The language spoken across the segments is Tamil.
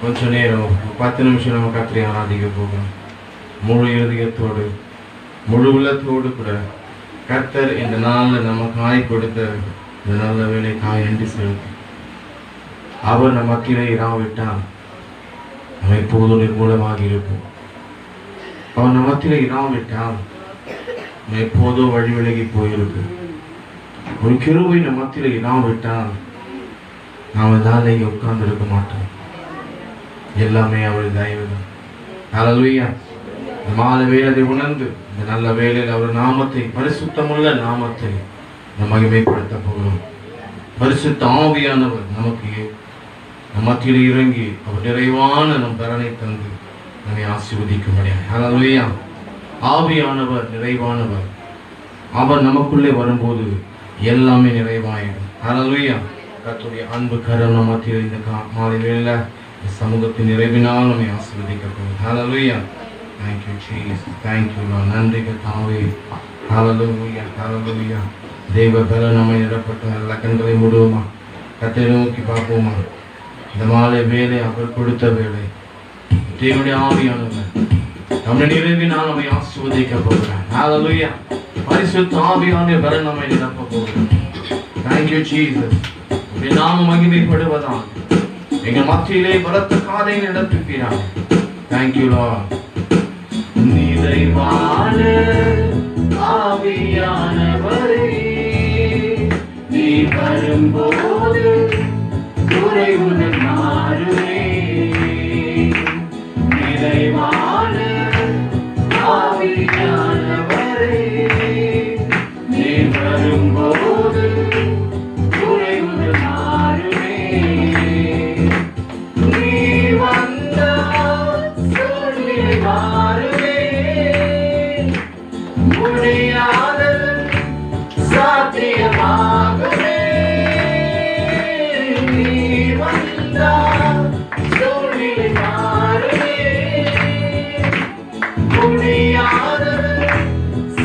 கொஞ்ச நேரம் 10 நிமிஷம் நம்ம கர்த்தரை ஆராதிக்க போகிறோம். முழு இருதயத்தோடு முழு உள்ளத்தோடு கூட கர்த்தர் இந்த நாளில் நமக்காய் கொடுத்த இந்த நல்ல வேலைக்காய் நன்றி செலுத்தி அவர் நம் மத்தியிலே இராவிட்டால் நம்ம எப்போதும் நிர்மூலமாக இருப்போம். அவர் நம் மத்தியிலே இராவிட்டால் நம்ம எப்போதும் வழி விலகி போயிருப்போம். ஒரு கிருபை நம் மத்தியிலே இராவிட்டால் நாம் தான் இங்கே உட்கார்ந்து இருக்க மாட்டோம். எல்லாமே அவர் தயவுதான். ஹல்லேலூயா. இந்த மாலை வேளையை உணர்ந்து இந்த நல்ல வேளையில் அவர் நாமத்தை, பரிசுத்தமுள்ள நாமத்தை நம்ம மகிமைப்படுத்த போகிறோம். பரிசுத்த ஆவியானவர் நமக்கு நம் மத்தியில் இறங்கி அவர் நிறைவான நம் பலனை தந்து நம்மை ஆசீர்வதிக்கும்படியாக. ஹல்லேலூயா. ஆவியானவர் நிறைவானவர். அவர் நமக்குள்ளே வரும்போது எல்லாமே நிறைவாயிடும். ஹல்லேலூயா. கர்த்தருடைய அன்பு கரம் நம் மத்தியில் இந்த மாலை வேளையில் சமூகத்தின் நிறைவினால் நம்மை ஆசீர்வதிக்கப்படும். ஹல்லேலூயா. Thank you Jesus. Thank you Lord. நன்றி கர்த்தாவே. ஹல்லேலூயா. ஹல்லேலூயா. தேவ பல நம்மை நிரப்பட்ட நல்ல கண்களை மூடுவோமா, கர்த்தரை நோக்கி பார்ப்போமா. இந்த மாலை வேலை அவர் கொடுத்த வேலை. தேவனுடைய ஆவியானவர் நம்முடைய நிறைவினால் நம்மை ஆசீர்வதிக்க போகிறார். ஹல்லேலூயா. பரிசுத்த ஆவியானவர் பல நம்மை நிரப்ப போகிறார். Thank you Jesus. உம்முடைய நாமம் மகிமைப்படுவதாக எங்கள் மத்தியிலே பலத்த காதை நடத்துகிறார். Thank you Lord. நிறைவான ஆவியானவரே, நீ வரும்போது குறைவுடன் மாறுமே. நிறைவான ஆவியானவரே, நீ வரும்போது குறைவுடன் மாறுமே. நீ வந்தால் சூழ்நிலை மாறுமே. முடியாதது சாத்தியமாகுமே. நீ வந்தால் சூழ்நிலை மாறுமே. முடியாதது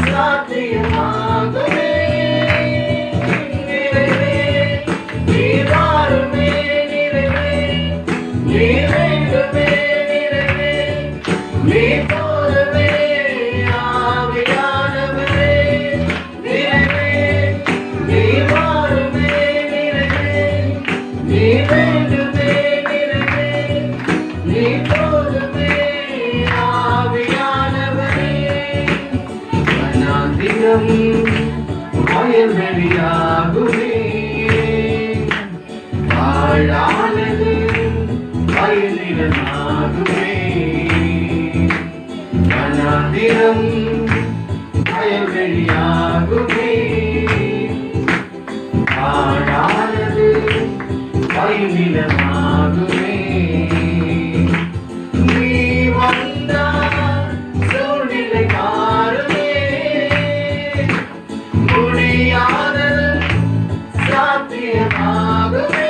சாத்தியமாகுமே. நிறைவே நீ வாருமே. நிறைவே நீ வேண்டுமே. நிறைவே நீ போதுமே. ஆவியானவரே, நிறைவே நீ வாருமே. நிறைவே நீ வேண்டுமே. நிறைவே நீ போதுமே. ஆவியானவரே, வனாந்திரம் வயல்வெளியாகுமே. வாழானது வயலிடமாகுமே. வனாந்திரம் வயல்வெளியாகுமே. வாழானது வயலிடமாகுமே. நீ வந்தால் சூழ்நிலை மாறுமே. முடியாதது சாத்தியமாகுமே.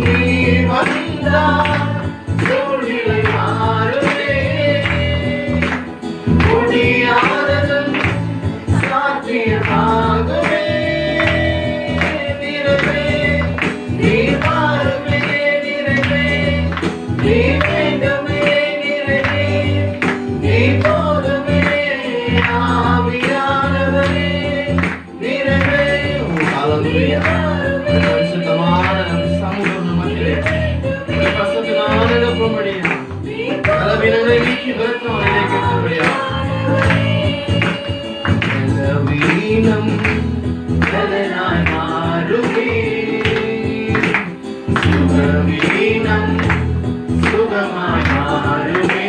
நீ வந்தால் சூழ்நிலை மாறுமே. முடியாதது சாத்தியமாகுமே. நிறைவே நீ வாருமே. நிறைவே நீ வேண்டுமே. நிறைவே நீ போதுமே. ஆவியானவரே, நிறைவே ஹல்லேலூயா. பரிசுத்தமான நம் சமூகம் நமக்கிலே பரிசுத்தமான நிரப்பும்படியா, பலவீனங்களை நீக்கி பலத்தோடு இணைக்கப்படும்படியா. பலவீனம் பலனாய் மாறுமே. சுகவீனம் சுகமாய் மாறுமே.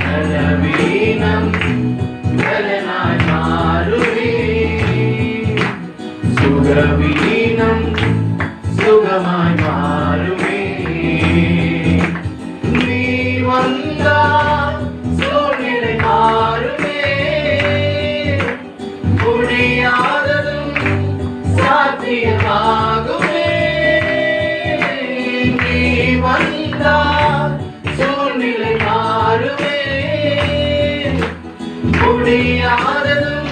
பலவீனம் பலனாய் மாறுமே. சுகவீனம் சுகமாய் மாறுமே. நீ வந்தால் சூழ்நிலை மாறுமே. முடியாததும் சாத்தியமாகுமே. நீ வந்தால் சூழ்நிலை மாறுமே. முடியாததும்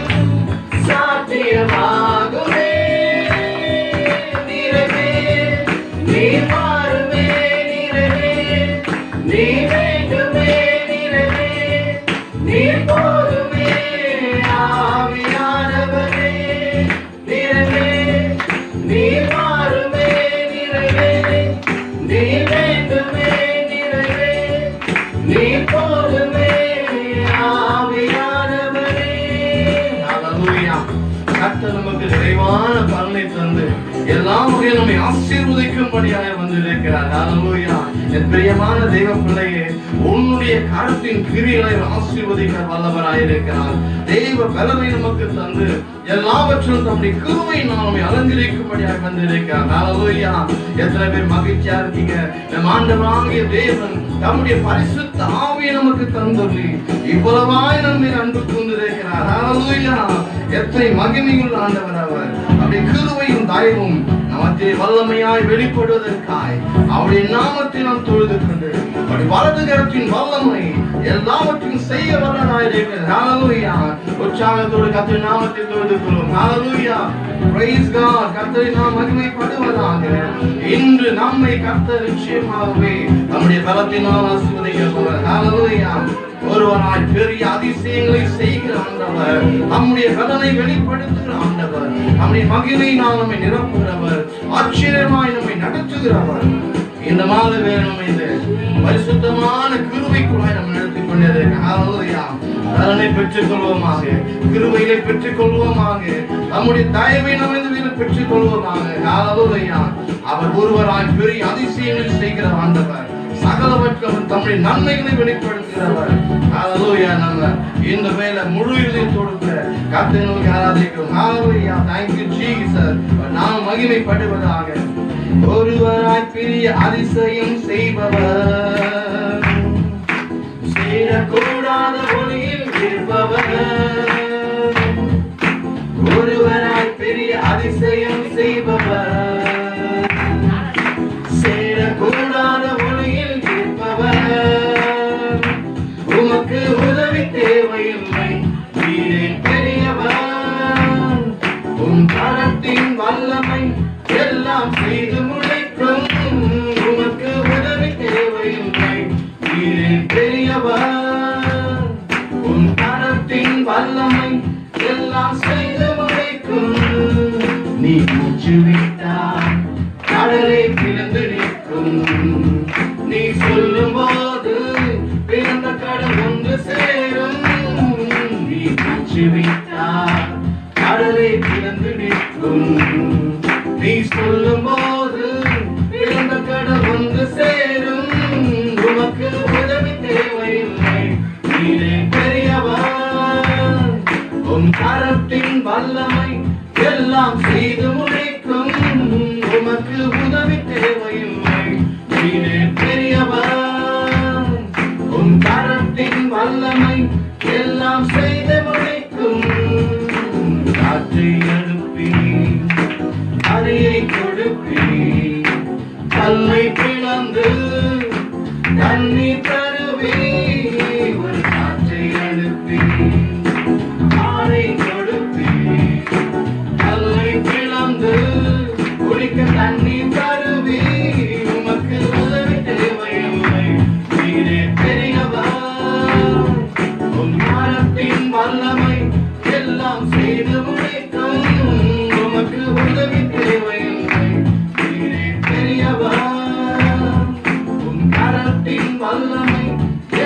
சாத்தியமாகுமே. நிறைவே நீ எல்லாம் வகையில் நம்மை ஆசீர்வதிக்கும்படியாக வந்திருக்கிறார். ஹல்லேலூயா. என் பிரியமான தெய்வ பிள்ளையே, உன்னுடைய கரத்தின் கிரியைகளை ஆசீர்வதிக்க வல்லவராயிருக்கிறார். தெய்வ பலனை நமக்கு தந்து எல்லாவற்றிலும் தம்முடைய கிருபையினால் நம்மை அலங்கரிக்கும்படியாக வந்திருக்கிறார். ஹல்லேலூயா. எத்தனை பேர் மகிழ்ச்சியா இருக்கீங்க? நம் ஆண்டவராகிய தேவன் தம்முடைய பரிசுத்த ஆவியை நமக்கு தந்துள்ளி இவ்வளவாய் நம்மை அன்பு கூர்ந்திருக்கிறார். ஹல்லேலூயா. எத்தனை மகிமையுள்ள ஆண்டவர் அவர். அப்படி கிருபையும் தயவும் நமக்கு வல்லமையாய் வெளிப்படுவதற்காய் அவருடைய நாமத்தை நாம் தொழுது கொண்டு அப்படி வலது கரத்தின் வல்லமை எல்லாவற்றையும் செய்ய வல்லவராயிருக்கிறார். ஹல்லேலூயா. உற்சாகத்தோடு கர்த்தருடைய நாமத்தை தொழுது கொள்வோம். ஹல்லேலூயா. Praise God. கர்த்தரை நாம் மகிமைப்படுவதாக. இன்று நம்மை கர்த்தர் நிச்சயமாகவே நம்முடைய பலத்தினால் ஆசீர்வதிக்க போகிறார். ஹல்லேலூயா. ஒருவராய் பெரிய அதிசயங்களை செய்கிற ஆண்டவர், நம்முடைய பலனை வெளிப்படுத்துகிற ஆண்டவர், நம்முடைய மகிமையினால் நம்மை நிரப்புகிறவர், ஆச்சரியமாய் நம்மை நடத்துகிறவர். இந்த மாத வேணும் இந்த பரிசுத்தமான கிருபைக்குள்ளாய் நம்ம நடத்திக் கொண்டிருக்கிறோம். ஹல்லேலூயா. பலனை பெற்றுக் கொள்வோமாக, கிருபையை பெற்றுக் கொள்வோமாக, நம்முடைய தயவை நம்ம இந்த வீட்டில் பெற்றுக் கொள்வோமாக. ஹல்லேலூயா. அவர் ஒருவராய் பெரிய அதிசயங்களை செய்கிற ஆண்டவர், சகலவற்றையும் தம்முடைய நன்மைகளை வெளிப்படுத்துகிறவர். ஹல்லேலூயா. நம்ம இந்த வேளை முழு இதயத்தோடு கர்த்தரை நோக்கி ஆராதிக்கிறோம். ஹல்லேலூயா. Thank you Jesus. நாம் மகிமைப்படுவதாக. ஒருவராய் பெரிய அதிசயம் செய்பவர், சேரக்கூடாத ஒளியில் இருப்பவர், ஒருவராய் பெரிய அதிசயம் செய்பவர், சேரக்கூடாத ஒளியில் இருப்பவர், உமக்கு உதவி தேவையில்லை, நீரே பெரியவர், உன் கரத்தின் வல்லமை எல்லாம் செய்து முடிக்கும், உமக்கு உதவி தேவையில்லை, நீரே பெரியவர், உன் கரத்தின் வல்லமை எல்லாம் செய்து முடிக்கும், நீ மூச்சு விட்டால் கடலை பிளந்து நிற்கும், நீ சொல்லும் போது பிறந்த கடல் ஒன்று சேரும், நீ மூச்சு விட்டால் கடலை பிளந்து நிற்கும், நீ சொல்லும் போது பிறந்த கடல் ஒன்று சேரும், உமக்கு உதவி தேவையில்லை, நீரே பெரியவர், உன் கரத்தின் வல்லமை எல்லாம் செய்து முடிக்கும், உமக்கு உதவி தேவையில்லை, நீரே பெரியவர், உன் கரத்தின் வல்லமை எல்லாம் செய்து முடிக்கும், காற்றை எழுப்பி அறையை கொடுப்பி கல்லை பிளந்து தண்ணீர் தருவி, ஒரு காற்றை எழுப்பி ஆறை கொடுப்பி கல்லை பிளந்து குடிக்க தண்ணீர் தருவி, உமக்கு உதவி தேவையில்லை, நீரே பெரியவர், உன் மரத்தின் வல்லமை எல்லாம் செய்து முடிக்கும், உமக்கு உதவி தேவையில்லை, நீரே பெரியவர், உன் கரத்தின் வல்லமை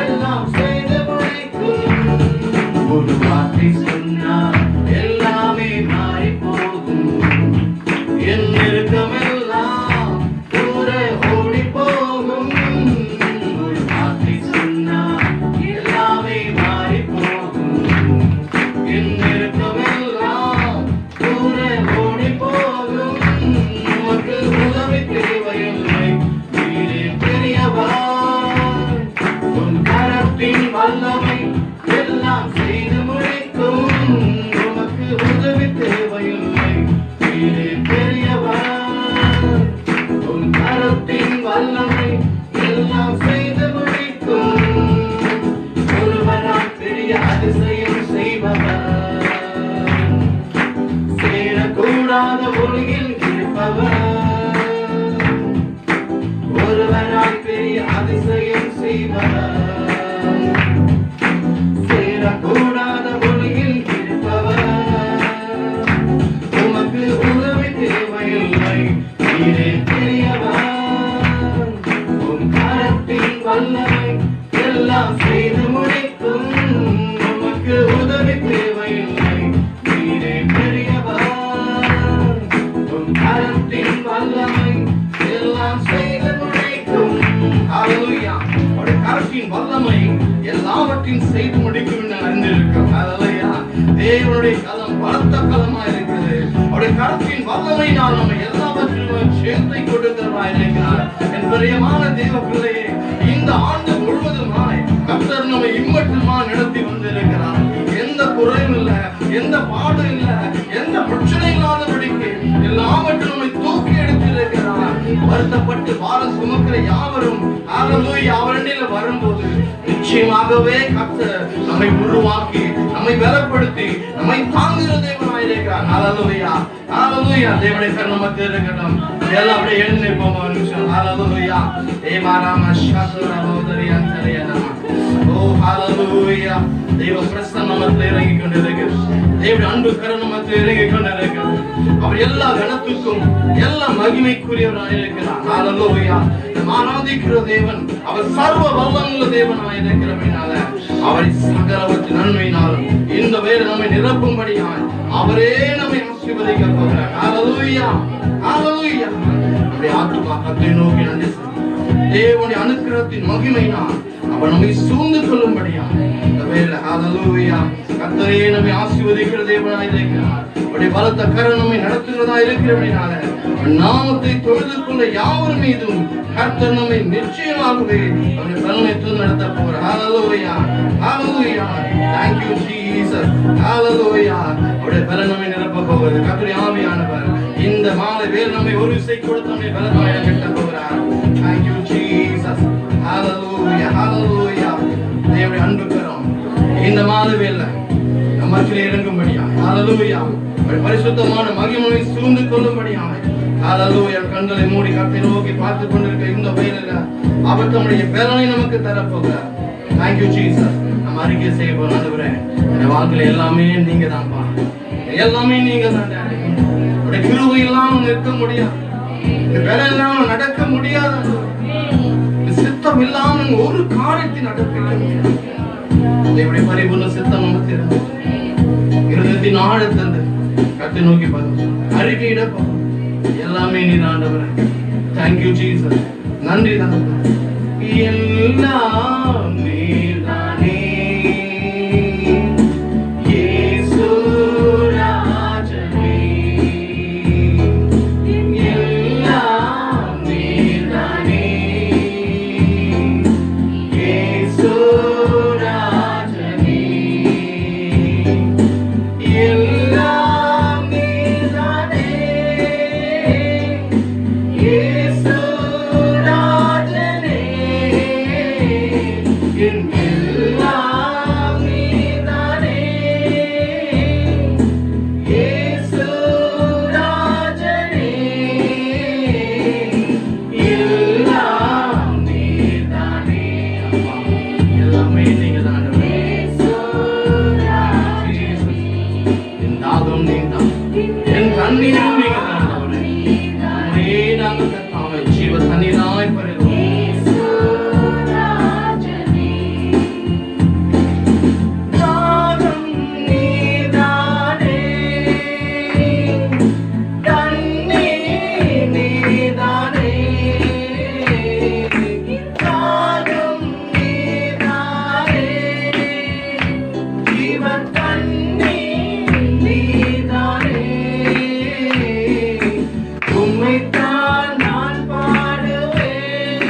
எல்லாம் செய்து முடிக்கும், ஒரு வார்த்தை சொன்னால் எல்லாமே மாறி போகும், என் நெருக்கமெல்லாம் தூர ஓடி போகும், ஒரு வார்த்தை சொன்னால் எல்லாமே மாறி போகும், என் நெருக்கமெல்லாம் தூர ஓடி போகும், உமக்கு உதவி தேவையில்லை, நீரே பெரியவர், உன் கரத்தின் வல்லமை எல்லாம் செய்து முடிக்கும், உமக்கு உதவி தேவையில்லை, நீரே பெரியவர், உன் கரத்தின் வல்லமை எல்லாம் செய்து முடிக்கும், ஒருவராய் பெரிய அதிசயம் செய்பவர், சேரக்கூடாத ஒளியில் இருப்பவர், ஒருவராய் பெரிய அதிசயம் செய்பவர், சேரக்கூடாத ஒளியில் இருப்பவர், உமக்கு உதவி தேவையில்லை, நீரே பெரியவர், உன் கரத்தின் வல்லமை எல்லாம் செய்து முடிக்கும், உமக்கு உதவி தேவையில்லை, நீரே பெரியவர், உன் கரத்தின் செய்து முடிக்கும் என்று அறிந்திருக்கிறோம். அல்லேலூயா. தேவனுடைய கரம் பலத்த கரமா இருக்கிறது. அவருடைய கரத்தின் வல்லமையினால் நம்ம எல்லாவற்றிலும் சேர்த்தை கொடுக்கிறவராய் இருக்கிறார். என் பிரியமான தேவ பிள்ளையே, இந்த ஆண்டு முழுவதுமாய் கர்த்தர் நம்மை இம்மட்டுமா நடத்தி வந்திருக்கிறார். எந்த குறையும் இல்லை, எந்த பாடும் இல்லை, எந்த பிரச்சனை இல்லாதபடிக்கு எல்லாவற்றும் நம்மை தூக்கி எடுத்திருக்கிறார். வருத்தப்பட்டு பாரம் சுமக்கிற யாவரும் அவரண்டில வரும்போது நிச்சயமாகவே கர்த்தர் நம்மை உருவாக்கி, நம்மை பலப்படுத்தி, நம்மை தாங்குகிற தேவனாயிருக்கிறார். ஹல்லேலூயா, ஹல்லேலூயா. தேவனுடைய கரம் மத்தியில் இருக்கட்டும். எல்லாம் அப்படியே எழுந்து நிற்போம் ஒரு நிமிஷம். ஹல்லேலூயா. ஏமாராம ஷாசுரபோதரி அந்தரியனா. ஓ ஹல்லேலூயா. தேவ பிரசன்னம் மத்தியில் இறங்கி கொண்டிருக்கிறது. தேவனுடைய அன்பு கரம் மத்தியில் இறங்கி கொண்டிருக்கிறது. அவர் எல்லா கணத்துக்கும் எல்லா மகிமைக்குரியவராக இருக்கிறார். ஹல்லேலூயா. ஆராதிக்கிற தேவன் அவர் சர்வ வல்லமுள்ள தேவனாக இருக்கிறபடினால அவரை சகலவற்றின் நன்மையினாலும் இந்த வேலை நம்மை நிரப்பும்படியாய் அவரே நம்மை ஆசீர்வதிக்க போகிறார். ஹல்லேலூயா, ஹல்லேலூயா. நம்முடைய ஆத்துமா கர்த்தரை நோக்கி நன்றி செலுத்தும். தேவனுடைய அனுக்கிரகத்தின் மகிமையினால் அவர் நம்மை சூழ்ந்து கொள்ளும்படியாய் இந்த வேலை ஹல்லேலூயா. கர்த்தரே நம்மை ஆசீர்வதிக்கிற தேவனாக இருக்கிறார். அவருடைய பலத்த கரம் நம்மை நடத்துகிறதா இருக்கிறபடினால நாமத்தை தொழுது கொண்ட யாவர் மீதும் கர்த்தர் நம்மை நிச்சயமாகவே அவருடைய பலனை நடத்த போகிறார். ஹல்லேலூயா, ஹல்லேலூயா. Thank you Jesus. ஹல்லேலூயா. அவருடைய பலன் நம்மை நிரப்ப போகிறது. கர்த்தருடைய ஆவியானவர் இந்த மாலை வேளை நம்மை ஒரு விசை கொடுத்து நம்மை பலனாய் கட்ட போகிறார். Thank you Jesus. ஹல்லேலூயா, ஹல்லேலூயா. தேவனுடைய அன்பு கரம் இந்த மாலை வேளை நம்ம மத்தியிலே இறங்கும்படியா. ஹல்லேலூயா. பரிசுத்தமான மகிமை சூழ்ந்து கொள்ளும்படியாய். ஹல்லேலூயா. கண்களை மூடி கர்த்தரை நோக்கி பார்த்து கொண்டிருக்க இந்த வேளையில அவர் தம்முடைய பலனை நமக்கு தரப்போகிறார். Thank you Jesus. நம்ம அறிக்கை செய்ய போறோம். ஆண்டவரே, என் வாழ்க்கையில எல்லாமே நீங்க தான்ப்பா, எல்லாமே நீங்க தான். உடைய கிருபை இல்லாம நிற்க முடியாது, இந்த பலன் இல்லாம நடக்க முடியாது, சித்தம் இல்லாம ஒரு காரியத்தை நடக்க முடியாது. தேவனுடைய பரிபூர்ண சித்தம் நமக்கு இருந்து இருதயத்தின் ஆழத்திலிருந்து கர்த்தரை நோக்கி பார்த்து அறிக்கையிட போறோம். எல்லாமே நீர் ஆண்டவரே. Thank you Jesus. நன்றி தகப்பனே. எல்லாம் நீர்தானே இயேசு ராஜனே. எல்லாம் நீர்தானே இயேசு ராஜனே. எல்லாம் நீர்தானே இயேசு ராஜனே. எல்லாம் நீர்தானே இயேசு ராஜனே. எல்லாம் நீர்தானே அப்பா, எல்லாமே நீங்க தான். என் தாகம் நீதான், என் கண்ணீரும் நீங்க தான். நாங்கள் கர்த்தாவே ஜீவ தண்ணீராய் பருகிறோம். உம்மைத்தான் நான் பாடுவேன்.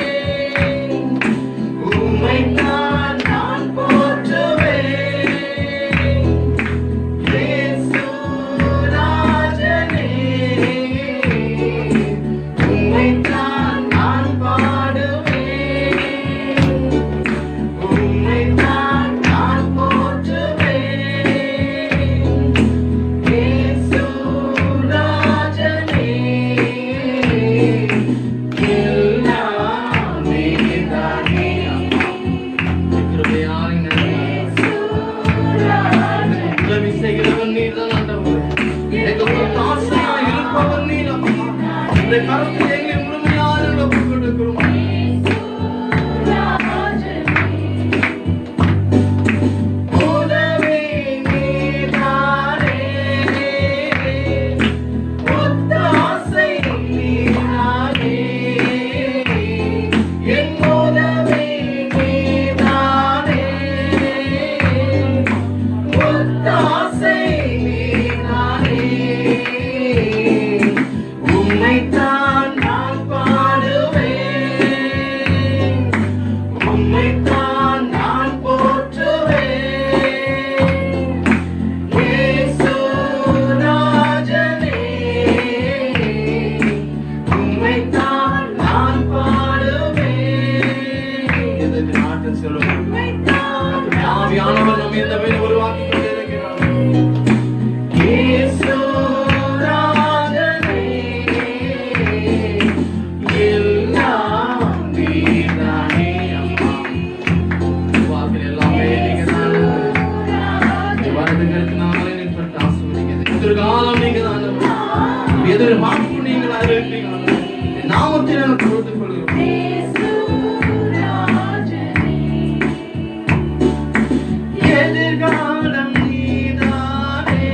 மாத்திரம் கொடுத்துக் கொள்கிறோம். எதிர்காலம் நீதானே,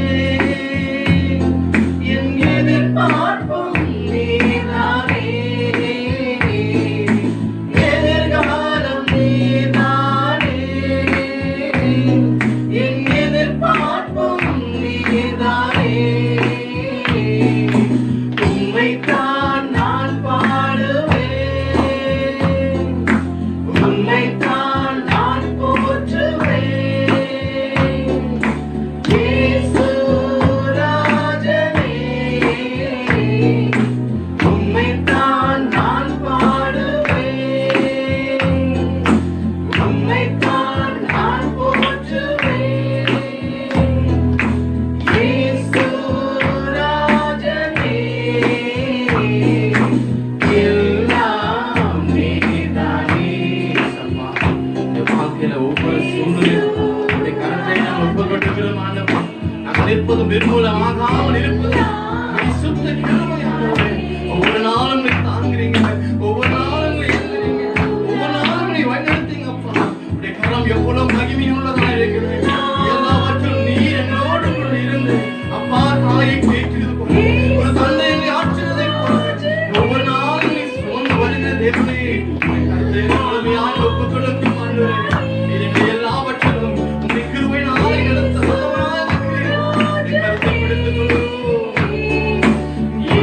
என் எதிர்பார்ப்பும் நீதானே. எதிர்காலம் நீதானே, என் எதிர்பார்ப்பும் நீதானே. உம்மைத்தான் நான் பாடுவேன், உம்மைத்தான் நான் போற்றுவேன். இயேசு ராஜனே, உம்மைத்தான் நான் பாடுவேன், உம்மைத்தான் நான் போற்றுவேன். இயேசு ராஜனே, எல்லாம் நீதானே. சப்பா, இந்த வாழ்க்கையில ஒவ்வொரு சூழ்நிலையும் உம்முடைய கரத்தை நாம் ஒப்புக்கொடுக்கிறோம் ஆண்டவா. நாங்கள் இருப்பதும் நிர்மூலமாகாமல் இருப்பதும் பரிசுத்த கிருபை ஆண்டவரே. ஒவ்வொரு நாளும் நீ தாங்குறீங்க, ஒவ்வொரு நாளும் நீ எழுதுறீங்க, ஒவ்வொரு நாளும் நீ வழிநடத்தீங்க அப்பா. உடைய கரம் எவ்வளவு மகிமையுள்ளதா இருக்கிறது. எல்லாவற்றும் நீ என்னோடு கூட இருந்து அப்பா தாயை கேட்கிறது போல, ஒரு தந்தையை ஆற்றுவதை போல ஒவ்வொரு நாளும் நீ சுமந்து வருகிற தேவனே, கருத்தை முழுமையாக ஒப்புக் கொடுக்கும் ஆண்டவரே. இனிமே எல்லாவற்றிலும் உம்முடைய கிருபையினாலே நடத்த வல்லவராக இருக்கிறீர். என் கருத்தை பிடித்துக் கொள்ளும்.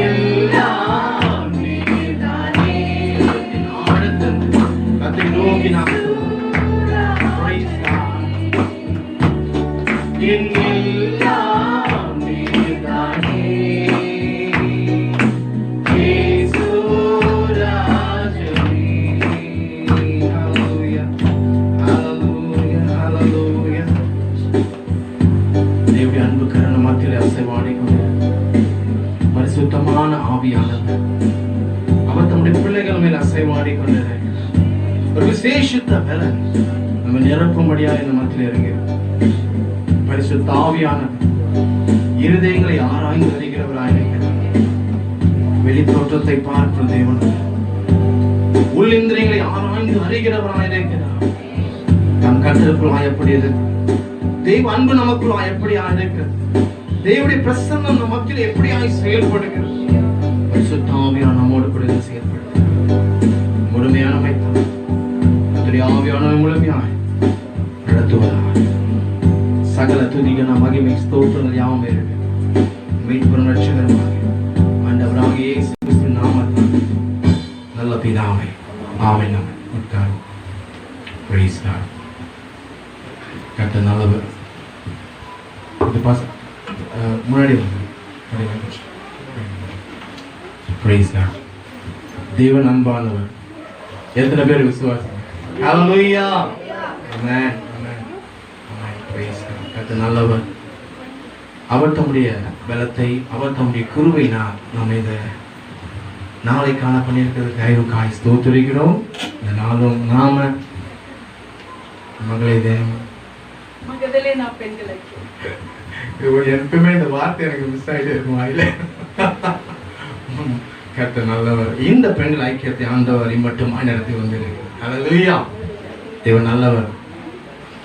எல்லாம் நீதானே. என் ஆழத்திலிருந்து கர்த்தரை நோக்கி நான் Praise God. என் எல்லாம் நீதானே. இயேசு ராஜனே. Hallelujah. Hallelujah. Hallelujah. தேவனுடைய அன்பு கருணை மத்தியிலே அசைவாடிக் கொண்டிருக்கிறது. பரிசுத்தமான ஆவியானவர் அவர் தம்முடைய பிள்ளைகள் மேல் அசைவாடிக் கொண்டிருக்கிறார். ஒரு விசேஷித்த பலன் நம்ம நிரப்பும்படியாக இந்த மத்தியில் இருக்கிறது. பரிசுத்த ஆவியானவர் இருதயங்களை ஆராய்ந்து அறிகிறவராய் இருக்கிறார். வெளித்தோற்றத்தை பார்க்கிற தேவன் உள்ளிந்திரியங்களை ஆராய்ந்து அறிகிறவராய் இருக்கிறார். நம் கர்த்தருக்குள்ளாய் எப்படி இருக்கு, தெய்வ அன்பு நமக்குள்ளாய் எப்படியாய் இருக்கிறது, தேவனுடைய பிரசன்னம் நம் மத்தியில் எப்படியாய் செயல்படுகிறது. பரிசுத்த ஆவியானவர் நம்மோடு கூட இருந்து செயல்படுகிறது. முழுமையான மைத்தான் கர்த்தருடைய ஆவியானவர் முழுமையாய் நடத்துவதாக. சகல துதிகன மகிமை ஸ்தோத்திரங்கள் யாவும் இருக்கு மீட்பும் ரட்சகருமாக ஆண்டவராகிய இயேசு கிறிஸ்துவின் நாமத்தில் நல்ல பிதாவே ஆமென். உட்காரும். Praise God. கர்த்தர் நல்லவர். இது முன்னாடி வந்து Praise God. தேவன் அன்பானவர். எத்தனை பேர் விசுவாசம்? Hallelujah. Amen. Amen. Amen. Praise God. கர்த்தர் நல்லவர். அவர் தம்முடைய பலத்தை, அவர் தம்முடைய கிருபையினால் நாம் இந்த நாளை காண பண்ணியிருக்கிறது தயவுக்காய் ஸ்தோத்திரிக்கிறோம். இந்த நாளும் நாம மகளே மகதலே நான் பெண்களை எப்பவுமே இந்த வார்த்தை எனக்கு மிஸ் ஆகிட்டே இருக்கும் வாயில. கர்த்தர் நல்லவர். இந்த பெண்கள் ஐக்கியத்தை ஆண்டவரை மட்டும் நடத்தி வந்திருக்கிறார். ஹல்லேலூயா. தேவன் நல்லவர்.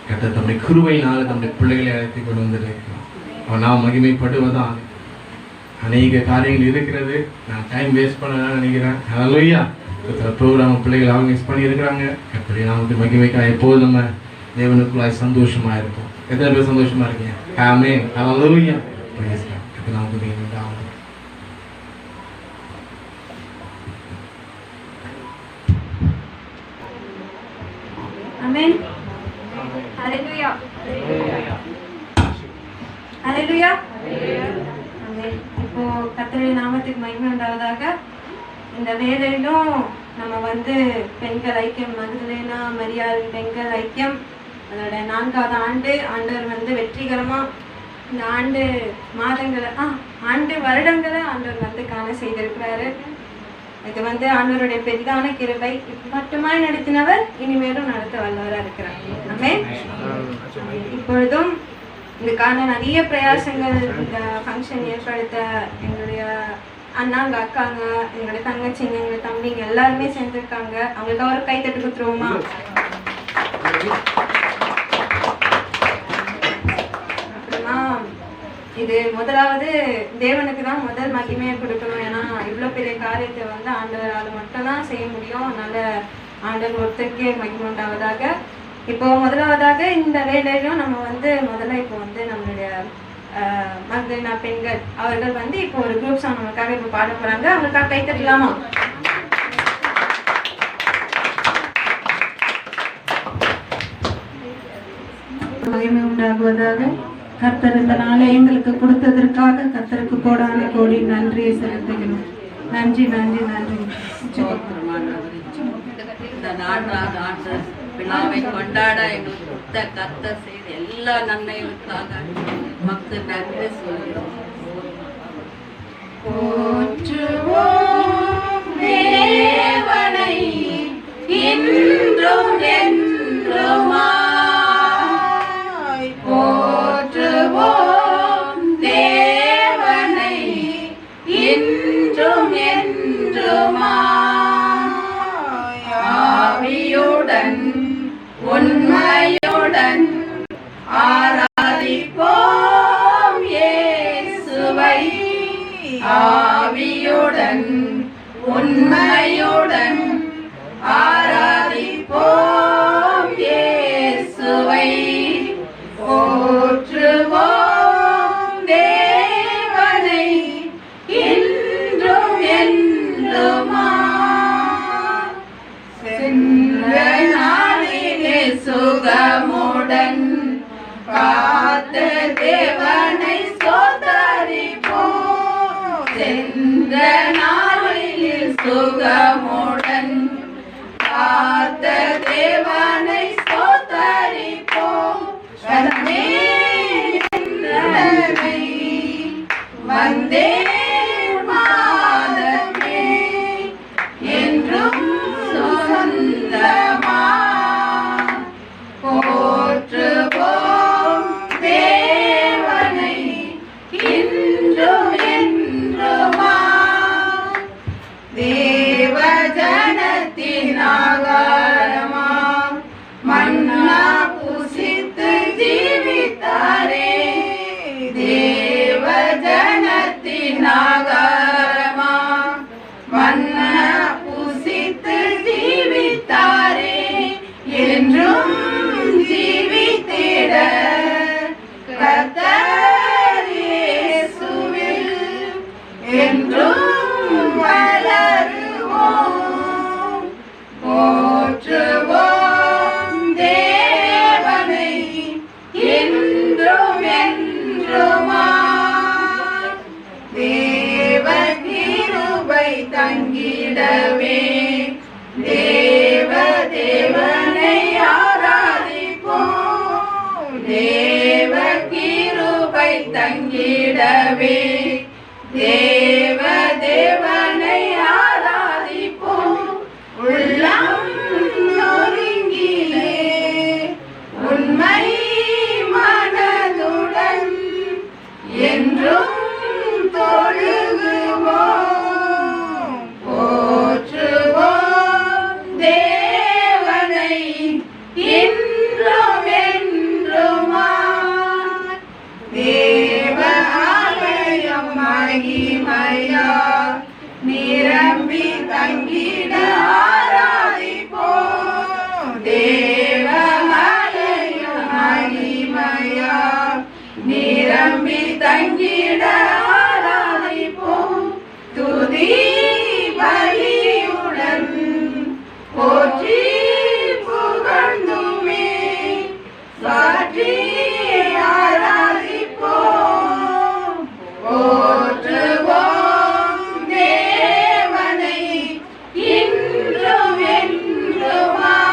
கர்த்தர் தம்முடைய கிருபையினால தம்முடைய பிள்ளைகளை அழைத்து கொண்டு வந்திருக்கிறார். அவன் நாம் மகிமைப்படுவதால் அநேக காரியங்கள் இருக்கிறது. நான் டைம் வேஸ்ட் பண்ணலாம் நினைக்கிறேன். ஹல்லேலூயா. ப்ரோக்ராம் பிள்ளைகள் ஆர்கனைஸ் பண்ணியிருக்கிறாங்க. கர்த்தருடைய நாமத்தை மகிமைக்காக எப்போது நம்ம தேவனுக்குள்ளாய் சந்தோஷமா இருப்போம். எத்தனை பேர் சந்தோஷமா இருக்கீங்க? ஆமென். ஹல்லேலூயா. Praise God. கர்த்தர் நாமத்தை மகிமைக்காக. ஆமென். ஹalleluya. ஹalleluya. ஆமென். இப்போ கர்த்தருடைய நாமத்துக்கு மகிமை உண்டாவதாக. இந்த வேளையிலும் நம்ம பெண்கள் ஐக்கியம் மகதலேனா மரியாள் பெண்கள் ஐக்கியம் அதோட 4வது ஆண்டு ஆண்டவர் வெற்றிகரமா இந்த ஆண்டு வருடங்களை ஆண்டவர் காண செய்திருக்கிறாரு. இது ஆண்டவருடைய பெரிதான கிருபை. மட்டுமாய் நடத்தினவர் இனிமேலும் நடத்த வல்லவராக இருக்கிறார். ஆமென். இப்பொழுதும் இதுக்கான நிறைய பிரயாசங்கள் இந்த ஃபங்க்ஷன் ஏற்படுத்த எங்களுடைய அண்ணாங்க, அக்காங்க, எங்களோட தங்கச்சிங்க, எங்களோட தம்பிங்க எல்லாருமே சேர்ந்துருக்காங்க. அவங்களுக்கு ஒரு கை தட்டு கொடுத்துருவோமா? அப்புறமா இது முதலாவது தேவனுக்கு தான் முதல் மகிமையை கொடுக்கணும். ஏன்னா இவ்வளோ பெரிய காரியத்தை வந்து ஆண்டவரால் மட்டும்தான் செய்ய முடியும். அதனால ஆண்டவர் ஒருத்தருக்கே மகிமை உண்டாவதாக. இப்போ முதலாவதாக இந்த வேலையிலும் நம்ம வந்து முதல்ல இப்போ வந்து நம்மளுடைய மகளினா பெண்கள் அவர்கள் வந்து இப்போ ஒரு குரூப் சாங் நமக்காக இப்போ பாட போறாங்க. அவங்களுக்காக கை தட்டலாமா? மகிமை உண்டாகுவதாக. கர்த்தர் இந்த நாளை எங்களுக்கு கொடுத்ததற்காக கர்த்தருக்கு கோடான கோடி நன்றியை செலுத்துகிறோம். நன்றி நன்றி நன்றி. இந்த நான்காவது ஆண்டு விழாவை கொண்டாட எங்களுக்கு கொடுத்த கர்த்தர் செய்த எல்லா நன்மைகளுக்காக மக்கள் நன்றி சொல்கிறோம். போற்றுவோம் தேவனை இன்றும் என்றுமாய், போற்றுவோம் தேவனை இன்றும் என்றுமாய், ஆவியுடன் உண்மையுடன் ஆராதிப்போம் இயேசுவை, ஆவியுடன் உண்மையுடன் ஆராதிப்போம் இயேசுவை, போற்றுவோம் தேவனை இன்றும் என்றுமாய். சென்ற நாளிலே சுகமுடன் காத்த தேவனை ஸ்தோத்தரிப்போம், சென்ற நாளில் சுகமுடன் காத்த தேவனை ஸ்தோத்தரிப்போம். வந்தே மாதமே என்றும் சொந்தமா, போற்றுவோம் தேவனை இன்றும் என்றுமா, தேவ ஜனத்தின் ஆகாரமாம் மன்னா புசித்து ஜீவித்தாரே, தேவ ஜனத்தின் ஆகாரமாம் மன்னா புசித்து ஜீவித்தாரே, என்றும் ஜீவித்திட கர்த்தர் இயேசுவில் என்றும் வளருவோம், போற்றுவோம் தேவனை என்றும் என்றுமாய். தேவ கிருபை தங்கிடவே தேவ தேவனை ஆராதிப்போம், தேவ கிருபை தங்கிடவே தேவ தேவனை ஆராதிப்போம், உள்ளம் நொறுங்கிலே உண்மை மனதுடன் என்றும் தொழுகுவோம், போற்றுவோம் தேவனை இன்றும் என்றுமாய். தேவ ஆலயம் மகிமையா நிரம்பி தங்கிட ஆராதிப்போம், தேவ ஆலயம் மகிமையா நிரம்பி தங்கிட ஆராதிப்போம், துதி பலியுடன் போற்றி புகழ்ந்துமே சாற்றி ஆராதிப்போம், போற்றுவோம் தேவனை இன்றும் என்றுமாய்,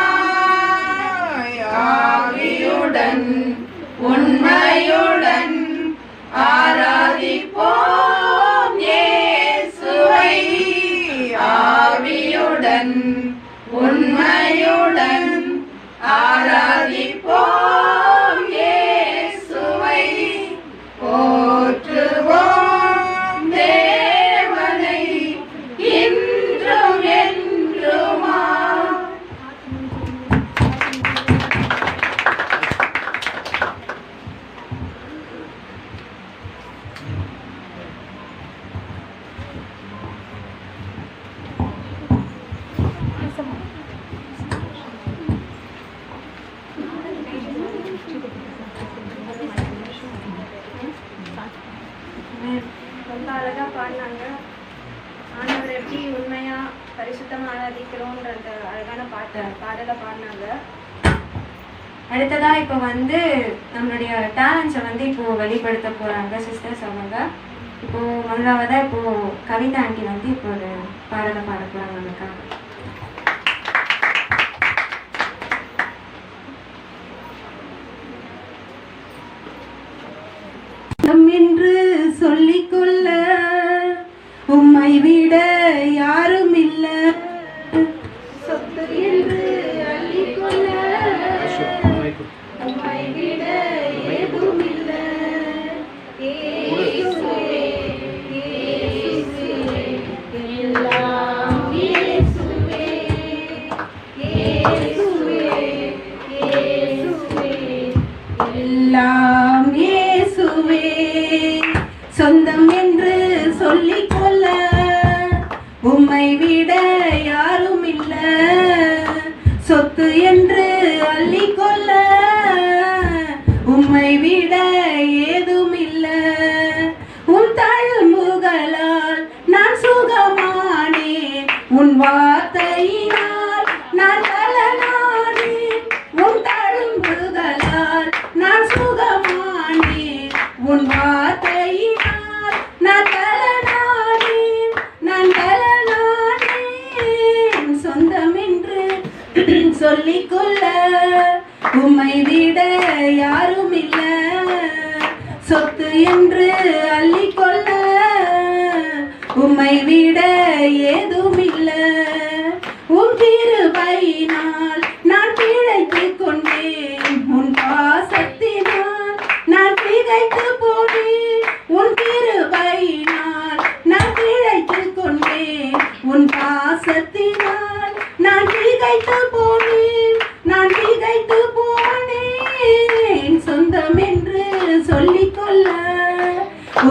ஆவியுடன் உண்மையுடன் ஆராதிப்போம் இயேசுவை, ஆவியுடன் உண்மையுடன் ஆராதிப்போம் இயேசுவை, போற்றுவோம் தேவனை பாடினாங்க. ஆண்டவர் எப்படி உண்மையா பரிசுத்தமா ஆராதிக்கிறோன்ற அந்த அழகான பாடலை பாடினாங்க. அடுத்ததா இப்போ வந்து நம்மளுடைய டேலண்ட்ஸை வந்து இப்போ வெளிப்படுத்த போறாங்க சிஸ்டர்ஸ். அவங்க இப்போ முதலாவதா இப்போ கவிதா ஆண்டி வந்து இப்போ ஒரு பாடலை பாட போறாங்க நமக்காக. என்று சொல்லிக்கொள்ள உம்மை விட யாரும் இல்ல, சொத்து என்று அள்ளிக்கொள்ள உம்மை விட ஏதும் இல்ல. இயேசுவே, இயேசுவே, எல்லாம் இயேசுவே, இயேசுவே, இயேசுவே, எல்லாம் இயேசுவே. சொந்தம் என்று சொல்லிக்கொள்ள உம்மை விட யாரும் இல்ல, சொத்து என்று அள்ளிக்கொள்ள உம்மை விட ஏதும் இல்ல. உன் தழும்புகளால் நான் சுகமானேன், உன் வார்த்தையினால் நான் பலனானேன். உன் தழும்புகளால் நான் சுகமானேன், உன் வார்த்தையினால் நான் பலனானேன், நான் பலனானேன். சொந்தம் என்று சொல்லிக்கொள்ள உம்மை விட யாரும் இல்ல, சொத்து என்று அள்ளிக்கொள்ள உம்மை விட ஏதும் இல்ல. உன் கிருபையினால் நான் பிழைத்துக் கொண்டேன், உன் பாசத்தினால் நான் திகைத்து போனேன். உன் கிருபையினால் நான் பிழைத்துக் கொண்டேன், உன் பாசத்தினால் நான் திகைத்து போனேன், நான் திகைத்து போனேன். சொந்தம் என்று சொல்லிக்கொள்ள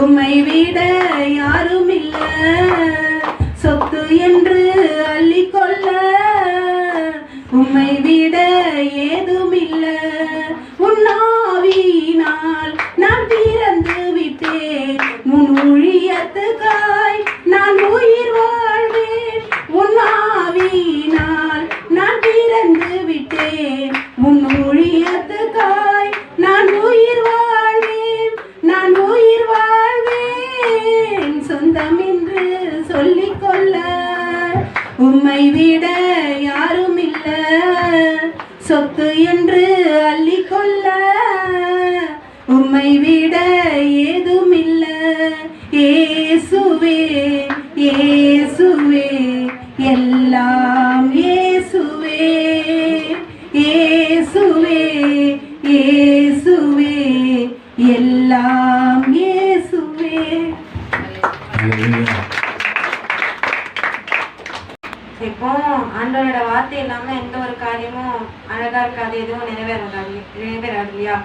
உம்மை விட யாரும் இல்ல, சொத்து என்று அள்ளிக்கொள்ள உம்மை விட ஏதும் இல்ல. உன்னாவியினால் நான் பிறந்து விட்டேன், உன் ஊழியத்துக்காய் நான் உயிர் வாழ்வேன். உன்னாவியினால் நான் பிறந்து விட்டேன், உன் ஊழியத்துக்காய் நான் உயிர் வாழ்வேன், நான் உயிர் வாழ்வேன். சொந்தம் என்று சொல்லிக்கொள்ள உம்மை விட யாரும் இல்ல, சொத்து என்று அள்ளிக்கொள்ள உம்மை விட ஏதும் இல்ல. இயேசுவே, இயேசுவே, எல்லாம் இயேசுவே, இயேசுவே, இயேசுவே, எல்லாம் இயேசுவே. இப்போ ஆண்டவரோட வார்த்தை இல்லாம எந்த ஒரு காரியமும் அழகா இருக்காது, எதுவும் நிறைவேறாது இல்லையா?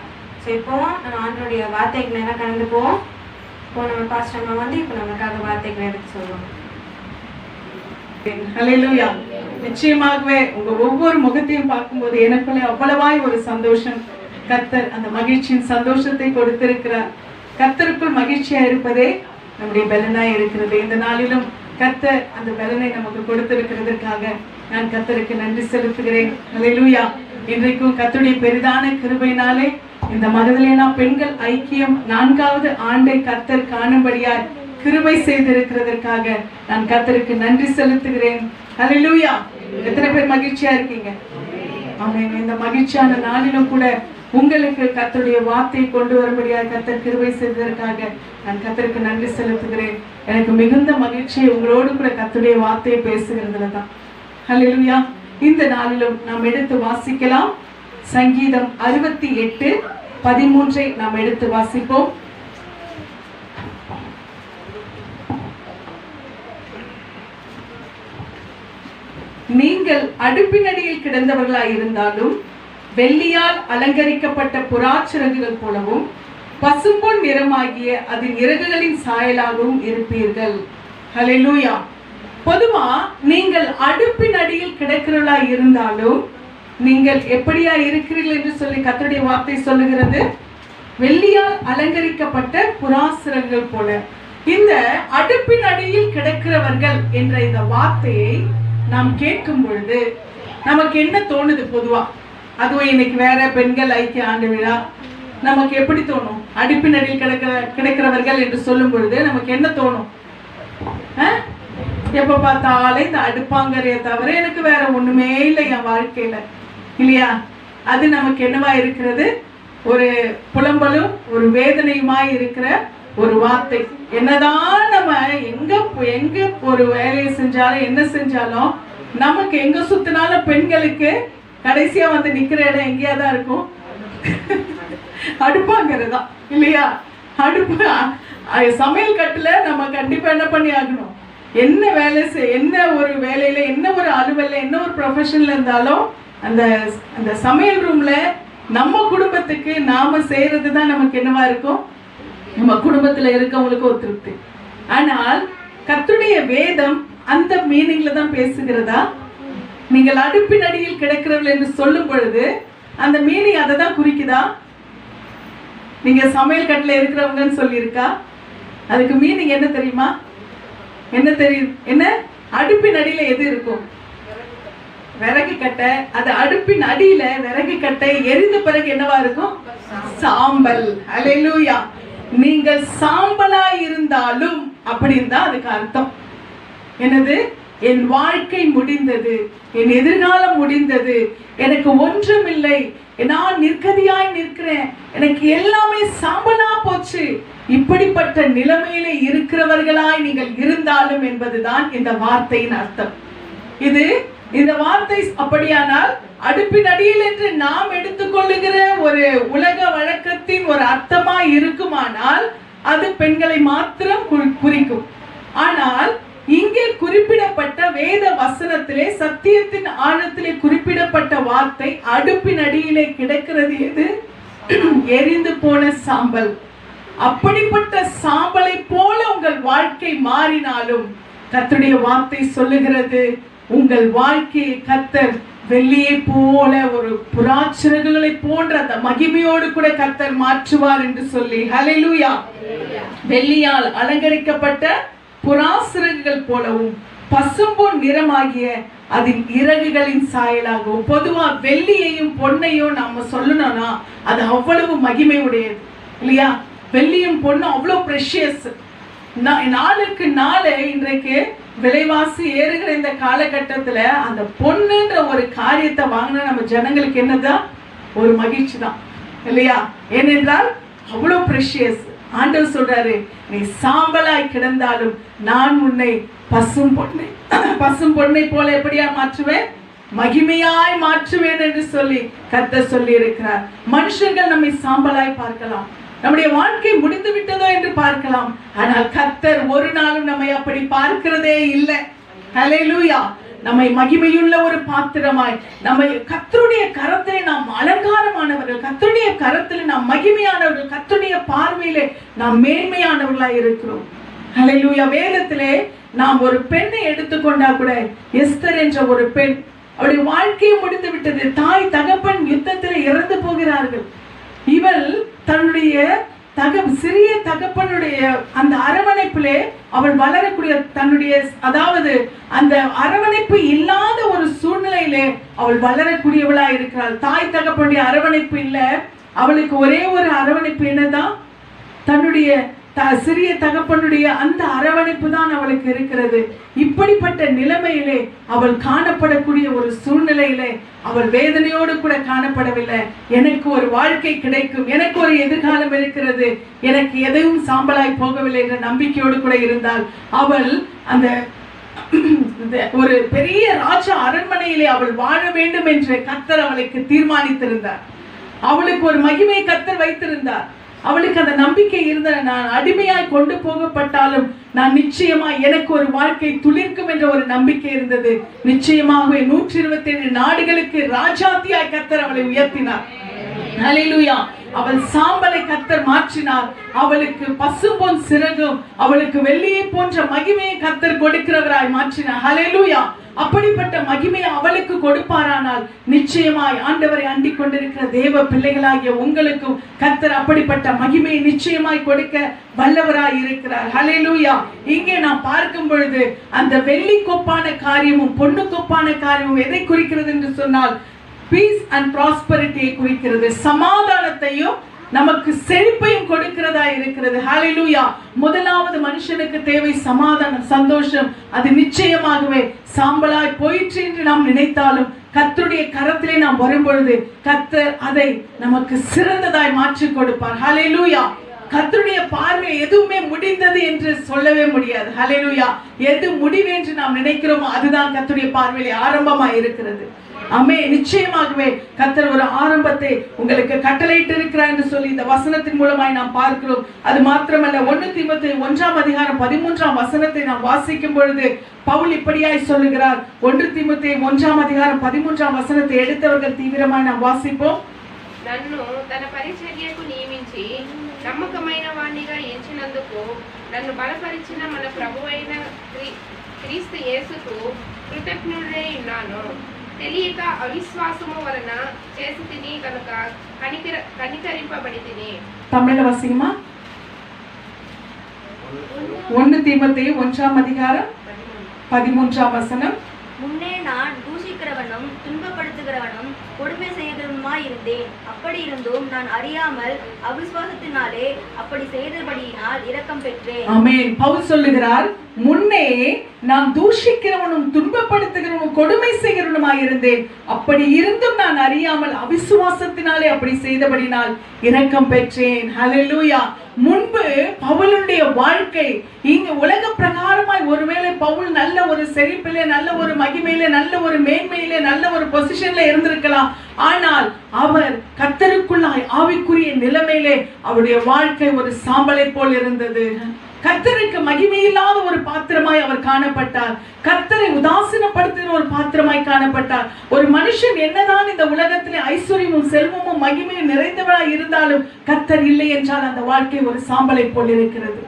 ஸோ இப்போ நம்ம ஆண்டவருடைய வார்த்தைக்கு நேரம் கடந்து போவோம். இப்போ நம்ம பாஸ்டர் அம்மா வந்து இப்போ நமக்காக வார்த்தைகளை எடுத்து சொல்லுவோம். ஹல்லேலூயா. நிச்சயமாகவே உங்க ஒவ்வொரு முகத்தையும் பார்க்கும்போது எனக்குள்ள அவ்வளவாய் ஒரு சந்தோஷம். கர்த்தர் அந்த மகிழ்ச்சியின் சந்தோஷத்தை கொடுத்திருக்கிறார். கர்த்தருக்குள் மகிழ்ச்சியா இருப்பதே நம்முடைய பலனாய் இருக்கிறது. இந்த நாளிலும் கர்த்தர் அந்த பலனை நமக்கு கொடுத்திருக்கிறதற்காக நான் கர்த்தருக்கு நன்றி செலுத்துகிறேன். ஹல்லேலூயா. இன்றைக்கும் கர்த்தருடைய பெரிதான கிருபையினாலே இந்த மகதலேனா பெண்கள் ஐக்கியம் 4வது ஆண்டை கர்த்தர் காணும்படியாய் கிருபை செய்திருக்கிறதற்காக நான் கர்த்தருக்கு நன்றி செலுத்துகிறேன். ஹல்லேலூயா. எத்தனை பேர் மகிழ்ச்சியா இருக்கீங்க? ஆமென். இந்த மகிழ்ச்சியான நாளிலும் கூட உங்களுக்கு கர்த்தருடைய வார்த்தையை கொண்டு வரும்படியாக கர்த்தர் கிருபை செய்ததற்காக நான் கர்த்தருக்கு நன்றி செலுத்துகிறேன். எனக்கு மிகுந்த மகிழ்ச்சி உங்களோடு கூட கர்த்தருடைய வார்த்தையை பேசுகிறதுல தான். ஹல்லேலூயா. இந்த நாளிலும் நாம் எடுத்து வாசிக்கலாம். சங்கீதம் 68:13 நாம் எடுத்து வாசிப்போம். நீங்கள் அடுப்பினடியில் கிடந்தவர்களாய் இருந்தாலும் வெள்ளியால் அலங்கரிக்கப்பட்ட புறாச்சிறகுகள் போலவும் பசும்பொன் நிறமாகிய அதன் இறகுகளின் சாயலாகவும் இருப்பீர்கள். ஹல்லேலூயா. பொதுவா நீங்கள் அடுப்பின் அடியில் கிடக்கிறவர்களா இருந்தாலும் நீங்கள் எப்படியா இருக்கிறீர்கள் என்று சொல்லி கர்த்தருடைய வார்த்தை சொல்லுகிறது. வெள்ளியால் அலங்கரிக்கப்பட்ட புறாச்சிறகுகள் போல. இந்த அடுப்பின் அடியில் கிடக்கிறவர்கள் என்ற இந்த வார்த்தையை நாம் கேட்கும் பொழுது நமக்கு என்ன தோணுது? பொதுவா அதுவும் இன்னைக்கு வேற பெண்கள் ஐக்கிய ஆண்டு விழா, நமக்கு எப்படி தோணும்? அடுப்பின் அடியில் கிடக்கிறவர்கள் என்று சொல்லும் பொழுது நமக்கு என்ன தோணும்? எப்ப பார்த்தாலும் இந்த அடுப்பாங்கரைய தவிர எனக்கு வேற ஒண்ணுமே இல்லை என் வாழ்க்கையில, இல்லையா? அது நமக்கு என்னவா இருக்கிறது? ஒரு புலம்பலும் ஒரு வேதனையுமாய் இருக்கிற ஒரு வார்த்தை. என்னதான் நம்ம எங்க ஒரு வேலையை செஞ்சாலும் என்ன செஞ்சாலும் நமக்கு எங்க சுத்தினாலும் பெண்களுக்கு கடைசியா வந்து நிக்கிற இடம் எங்கேயா தான் இருக்கும்? அடுப்பாங்கிறதா, இல்லையா? அடுப்பு சமையல் கட்டுல நம்ம கண்டிப்பா என்ன பண்ணி ஆகணும்? என்ன வேலை என்ன ஒரு வேலையில என்ன ஒரு அலுவல்ல என்ன ஒரு ப்ரொஃபஷன்ல இருந்தாலும் அந்த அந்த சமையல் ரூம்ல நம்ம குடும்பத்துக்கு நாம செய்யறது தான் நமக்கு என்னவா இருக்கும்? நம்ம குடும்பத்துல இருக்கவங்களுக்கு ஒரு திருப்தி. ஆனால் கர்த்தருடைய வேதம் அந்த மீனிங்ல தான் பேசுகிறதா? நீங்கள் அடுப்பின் அடியில் கிடக்கிறவர்கள் என்று சொல்லும் பொழுது அந்த மீனிங் அதை தான் குறிக்குதா? நீங்க சமையல் கட்டுல இருக்கிறவங்கன்னு சொல்லியிருக்கா? அதுக்கு மீனிங் என்ன தெரியுமா? என்ன தெரியும்? என்ன? அடுப்பின் அடியில எது இருக்கும்? விறகு கட்டை. அது அடுப்பின் அடியில விறகு கட்டை எரிந்த பிறகு என்னவா இருக்கும்? சாம்பல். அல்லேலூயா. நீங்கள் சாம்பலா இருந்தாலும் அப்படின்னு தான் அதுக்கு அர்த்தம். என்னது? என் வாழ்க்கை முடிந்தது, என் எதிர்காலம் முடிந்தது, எனக்கு ஒன்றுமில்லை, நான் நிர்கதியாய் நிற்கிறேன், எனக்கு எல்லாமே சாம்பலா போச்சு, இப்படிப்பட்ட நிலைமையில இருக்கிறவர்களாய் நீங்கள் இருந்தாலும் என்பதுதான் இந்த வார்த்தையின் அர்த்தம். இந்த வார்த்தை அப்படியானால் அடுப்பின் அடியில் என்று நாம் எடுத்துக்கொள்ளுகிற ஒரு உலக வழக்கத்தின் ஒரு அர்த்தமா இருக்குமானால் அது பெண்களை மாத்திரம் குறிக்கும். ஆனால் இங்கே குறிப்பிடப்பட்ட வேத வசனத்திலே சத்தியத்தின் ஆழத்திலே குறிப்பிடப்பட்ட வார்த்தை அடுப்பின் அடியிலே கிடக்கிறது எது? எரிந்து போன சாம்பல். அப்படிப்பட்ட சாம்பலை போல உங்கள் வாழ்க்கை மாறினாலும் கர்த்தருடைய வார்த்தை சொல்லுகிறது, உங்கள் வாழ்க்கையை கர்த்தர் வெள்ளியை போல ஒரு புறாச்சிறகுகளை போன்ற அந்த மகிமையோடு கூட கர்த்தர் மாற்றுவார் என்று சொல்லி, ஹல்லேலூயா. வெள்ளியால் அலங்கரிக்கப்பட்ட புறாசிறகுகள் போலவும் பசும்பொன் நிறமாகிய அதன் இறகுகளின் சாயலாகவும். பொதுவா வெள்ளியையும் பொன்னையும் நாம சொல்லணும்னா அது அவ்வளவு மகிமை உடையது, இல்லையா? வெள்ளியும் பொண்ணும் அவ்வளவு ப்ரெஷியஸ். நாளுக்கு நாளே இன்றைக்கு விலைவாசி ஏறுகிற இந்த காலகட்டத்துல அந்த பொண்ணுன்ற ஒரு காரியத்தை வாங்கினா நம்ம ஜனங்களுக்கு என்னதான்? ஒரு மகிழ்ச்சி தான், இல்லையா? ஏனென்றால் அவ்வளவு ப்ரெஷியஸ். ஆண்டவர் சொல்றாரு, நீ சாம்பலாய் கிடந்தாலும் நான் உன்னை பசும் பொன்னை போல எப்படியா மாற்றுவேன்? மகிமையாய் மாற்றுவேன் என்று சொல்லி கர்த்தர் சொல்லி இருக்கிறார். மனுஷர்கள் நம்மை சாம்பலாய் பார்க்கலாம், நம்முடைய வாழ்க்கை முடிந்து விட்டதோ என்று பார்க்கலாம். ஆனால் கர்த்தர் ஒரு நாளும் நம்மை அப்படி பார்க்கிறதே இல்லை. ஹல்லேலூயா. நம்மை மகிமையுள்ள ஒரு பாத்திரமாய், நம்ம கர்த்தருடைய கரத்திலே நாம் அலங்காரமானவர்கள், கர்த்தருடைய கரத்திலே நாம் மகிமையானவர்கள், கர்த்தருடைய பார்வையிலே நாம் மேன்மையானவர்களாய் இருக்கிறோம். ஹல்லேலூயா. வேதத்திலே நாம் ஒரு பெண்ணை எடுத்துக்கொண்டா கூட, எஸ்தர் என்ற ஒரு பெண், அவருடைய வாழ்க்கையை முடிந்து விட்டது. தாய் தகப்பன் யுத்தத்தில் இறந்து போகிறார்கள். இவள் தன்னுடைய சிறிய தகப்பனுடைய அந்த அரவணைப்பிலே அவள் வளரக்கூடிய தன்னுடைய, அதாவது அந்த அரவணைப்பு இல்லாத ஒரு சூழ்நிலையிலே அவள் வளரக்கூடியவளா இருக்கிறாள். தாய் தகப்பனுடைய அரவணைப்பு இல்ல, அவளுக்கு ஒரே ஒரு அரவணைப்பு என்னதான்? தன்னுடைய சிறிய தகப்பனுடைய அந்த அரவணைப்பு தான் அவளுக்கு இருக்கிறது. இப்படிப்பட்ட நிலைமையிலே அவள் காணப்படக்கூடிய ஒரு சூழ்நிலையிலே அவள் வேதனையோடு கூட காணப்படவில்லை. எனக்கு ஒரு வாழ்க்கை கிடைக்கும், எனக்கு ஒரு எதிர்காலம் இருக்கிறது, எனக்கு எதையும் சாம்பலாய் போகவில்லை என்ற நம்பிக்கையோடு கூட இருந்தால் அவள் அந்த ஒரு பெரிய ராஜா அரண்மனையிலே அவள் வாழ வேண்டும் என்று கர்த்தர் அவளுக்கு தீர்மானித்திருந்தார். அவளுக்கு ஒரு மகிமை கர்த்தர் வைத்திருந்தார். அவளுக்கு அந்த நம்பிக்கை இருந்த, நான் அடிமையாய் கொண்டு போகப்பட்டாலும் நான் நிச்சயமா எனக்கு ஒரு வாழ்க்கை துளிர்க்கும் என்ற ஒரு நம்பிக்கை இருந்தது. நிச்சயமாகவே 127 நாடுகளுக்கு ராஜாத்தியாய் கர்த்தர் அவளை உயர்த்தினார். ஹல்லேலூயா. அவள் சாம்பலை கர்த்தர் மாற்றினார். அவளுக்கு பசும்பொன் சிறகும் அவளுக்கு வெள்ளியை போன்ற மகிமையை கர்த்தர் கொடுக்கிறவராய் மாற்றினார். ஹல்லேலூயா. அப்படிப்பட்ட மகிமையை அவளுக்கு கொடுப்பாரானால் நிச்சயமாய் ஆண்டவரை அண்டிக் கொண்டிருக்கிற தேவ பிள்ளைகளாகிய உங்களுக்கும் கர்த்தர் அப்படிப்பட்ட மகிமையை நிச்சயமாய் கொடுக்க வல்லவராய் இருக்கிறார். ஹல்லேலூயா. இங்கே நாம் பார்க்கும் பொழுது அந்த வெள்ளி கொப்பான காரியமும் பொண்ணு கொப்பான காரியமும் எதை குறிக்கிறது என்று சொன்னால் பீஸ் அண்ட் ப்ராஸ்பரிட்டியை குறிக்கிறது. சமாதானத்தையும் நமக்கு செழிப்பையும் கொடுக்கிறதா இருக்கிறது. ஹல்லேலூயா. முதலாவது மனுஷனுக்கு தேவை சமாதானம், சந்தோஷம். அது நிச்சயமாகவே சாம்பலாய் போயிற்று என்று நாம் நினைத்தாலும் கர்த்தருடைய கரத்திலே நாம் வரும்பொழுது கர்த்தர் அதை நமக்கு சிறந்ததாய் மாற்றி கொடுப்பார். ஹல்லேலூயா. கர்த்தருடைய பார்வை எதுவுமே முடிந்தது என்று சொல்லவே முடியாது. ஹல்லேலூயா. எது முடிவு என்று நாம் நினைக்கிறோமோ அதுதான் கர்த்தருடைய பார்வையிலே ஆரம்பமாய் இருக்கிறது. ஆமே. நிச்சயமாகவே கர்த்தர் ஒரு ஆரம்பத்தை உங்களுக்கு கட்டளையிட்டு இருக்கிறார் என்று சொல்லி இந்த வசனத்தின் மூலமாய் நாம் பார்க்கிறோம். அது மாத்திரமல்ல, 1 தீமோத்தேயு 1:13 நாம் வாசிக்கும் பொழுது பவுல் இப்படியாய் சொல்லுகிறார். 1 தீமோத்தேயு 1:13 எடுத்தவர்கள் தீவிரமாய் நாம் వాసిపోం. నన్ను తన పరిచర్యకు నియమించి నమ్మకమైన వాణ్ణిగా ఎంచినందుకు నన్ను బలపరిచిన మన ప్రభువైన క్రీస్తు యేసుకు కృతజ్ఞుడై ఉన్నాను. తెలియక అవిశ్వాసము వలన చేసి తిని కనుక కనికరింపబడి తిని. తమిళ వాసిమా 1 தீமோத்தேயு 1:13 முன்னே நான் தூஷிக்கிறவனும் துன்பப்படுத்துகிறவனும் கொடுமை செய்கிறவனுமாய் இருந்தேன். அப்படி இருந்தும் நான் அறியாமல் அவிசுவாசத்தினாலே அப்படி செய்தபடியினால் இரக்கம் பெற்றேன். ஆமென். பவுல் சொல்லுகிறார், முன்னே நான் தூஷிக்கிறவனும் துன்பப்படுத்துகிறவனும் கொடுமை செய்கிறவனுமாய் இருந்தேன். அப்படி இருந்தும் நான் அறியாமல் அவிசுவாசத்தினாலே அப்படி செய்தபடினால் இரக்கம் பெற்றேன். ஹல்லேலூயா. முன்பு பவுலுடைய வாழ்க்கை இங்கு உலக பிரகாரமாய் ஒருவேளை பவுல் நல்ல ஒரு செழிப்பிலே, நல்ல ஒரு மகிமையிலே, நல்ல ஒரு மேன்மையிலே, நல்ல ஒரு பொசிஷன்ல இருந்திருக்கலாம். ஆனால் அவர் கர்த்தருக்குள்ளாய் ஆவிக்குரிய நிலைமையிலே அவருடைய வாழ்க்கை ஒரு சாம்பலை போல் இருந்தது. கர்த்தருக்கு மகிமையில்லாத ஒரு பாத்திரமாய் அவர் காணப்பட்டார். கர்த்தரை உதாசீனப்படுத்துகிற ஒரு பாத்திரமாய் காணப்பட்டார். ஒரு மனுஷன் என்னதான் இந்த உலகத்திலே ஐஸ்வர்யமும் செல்வமும் மகிமையும் நிறைந்தவராய் இருந்தாலும் கர்த்தர் இல்லை என்றால் அந்த வாழ்க்கை ஒரு சாம்பலை போல் இருக்கிறது.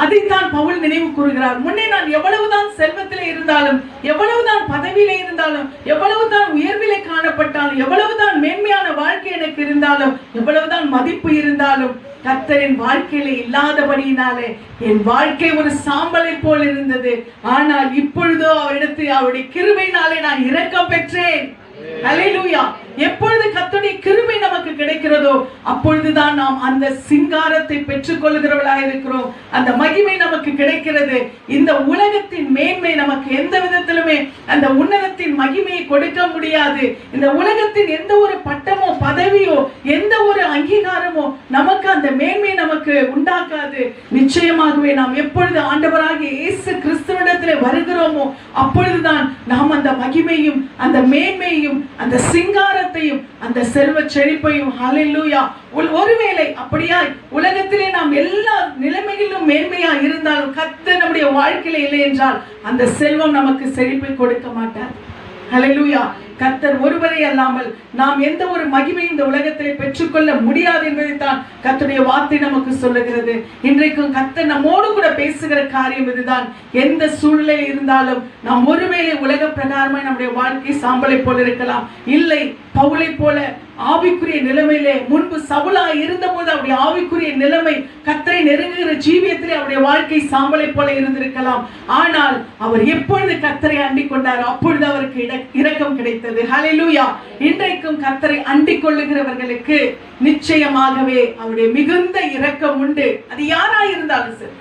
அதைத்தான் பவுல் நினைவு கூறுகிறார். முன்னே நான் எவ்வளவுதான் செல்வத்திலே இருந்தாலும், எவ்வளவுதான் பதவியிலே இருந்தாலும், எவ்வளவுதான் உயர்விலே காணப்பட்டாலும், எவ்வளவுதான் மேன்மையான வாழ்க்கை எனக்கு இருந்தாலும், எவ்வளவுதான் மதிப்பு இருந்தாலும் கர்த்தரின் வாழ்க்கையிலே இல்லாதபடியினாலே என் வாழ்க்கை ஒரு சாம்பலை போல் இருந்தது. ஆனால் இப்பொழுதோ அவரிடத்தில் அவருடைய கிருபையினாலே நான் இரக்கம் பெற்றேன். ஹல்லேலூயா. எப்பொழுது கர்த்தருடைய கிருபை நமக்கு கிடைக்கிறதோ அப்பொழுதுதான் நாம் அந்த சிங்காரத்தை பெற்றுக் கொள்கிறவர்களாக இருக்கிறோம். அந்த மகிமை நமக்கு கிடைக்கிறது. இந்த உலகத்தின் மேன்மை நமக்கு எந்த விதத்திலுமே அந்த உன்னதத்தின் மகிமையை கொடுக்க முடியாது. இந்த உலகத்தின் எந்த ஒரு பட்டமோ பதவியோ எந்த ஒரு அங்கீகாரமோ நமக்கு அந்த மேன்மை நமக்கு உண்டாக்காது. நிச்சயமாகவே நாம் எப்பொழுது ஆண்டவராகிய இயேசு கிறிஸ்துவிடத்திலே வருகிறோமோ அப்பொழுதுதான் நாம் அந்த மகிமையும் அந்த மேன்மையும் அந்த சிங்காரத்தையும் அந்த செல்வ செழிப்பையும் ஹல்லேலூயா. ஒருவேளை அப்படியாய் உலகத்திலே நாம் எல்லா நிலைமைகளிலும் மேன்மையா இருந்தாலும் கர்த்தர் நம்முடைய வாழ்க்கையில இல்லை என்றால் அந்த செல்வம் நமக்கு செழிப்பை கொடுக்க மாட்டார். ஹல்லேலூயா. கர்த்தர் ஒருவரே அல்லாமல் நாம் எந்த ஒரு மகிமையும் இந்த உலகத்திலே பெற்றுக்கொள்ள முடியாது என்பதைத்தான் கர்த்தருடைய வார்த்தை நமக்கு சொல்லுகிறது. இன்றைக்கும் கர்த்தர் நம்மோடு கூட பேசுகிற காரியம் இதுதான். எந்த சூழ்நிலையில் இருந்தாலும் நாம் ஒருவேளை உலக பிரகாரமாய் நம்முடைய வாழ்க்கை சாம்பலை போல இருக்கலாம். இல்லை, பவுலை போல ஆவிக்குரிய நிலைமையிலே முன்பு சவுலா இருந்தபோது அவருடைய ஆவிக்குரிய நிலைமை கர்த்தரை நெருங்குகிற ஜீவியத்திலே அவருடைய வாழ்க்கை சாம்பலை போல இருந்திருக்கலாம். ஆனால் அவர் எப்பொழுது கர்த்தரை அண்டிக் கொண்டாரோ அப்பொழுது அவருக்கு இரக்கம் கிடைத்தது. ஹல்லேலூயா. இன்றைக்கும் கர்த்தரை அண்டிக் கொள்ளுகிறவர்களுக்கு நிச்சயமாகவே அவருடைய மிகுந்த இரக்கம் உண்டு. அது யாரா இருந்தாலும் சரி.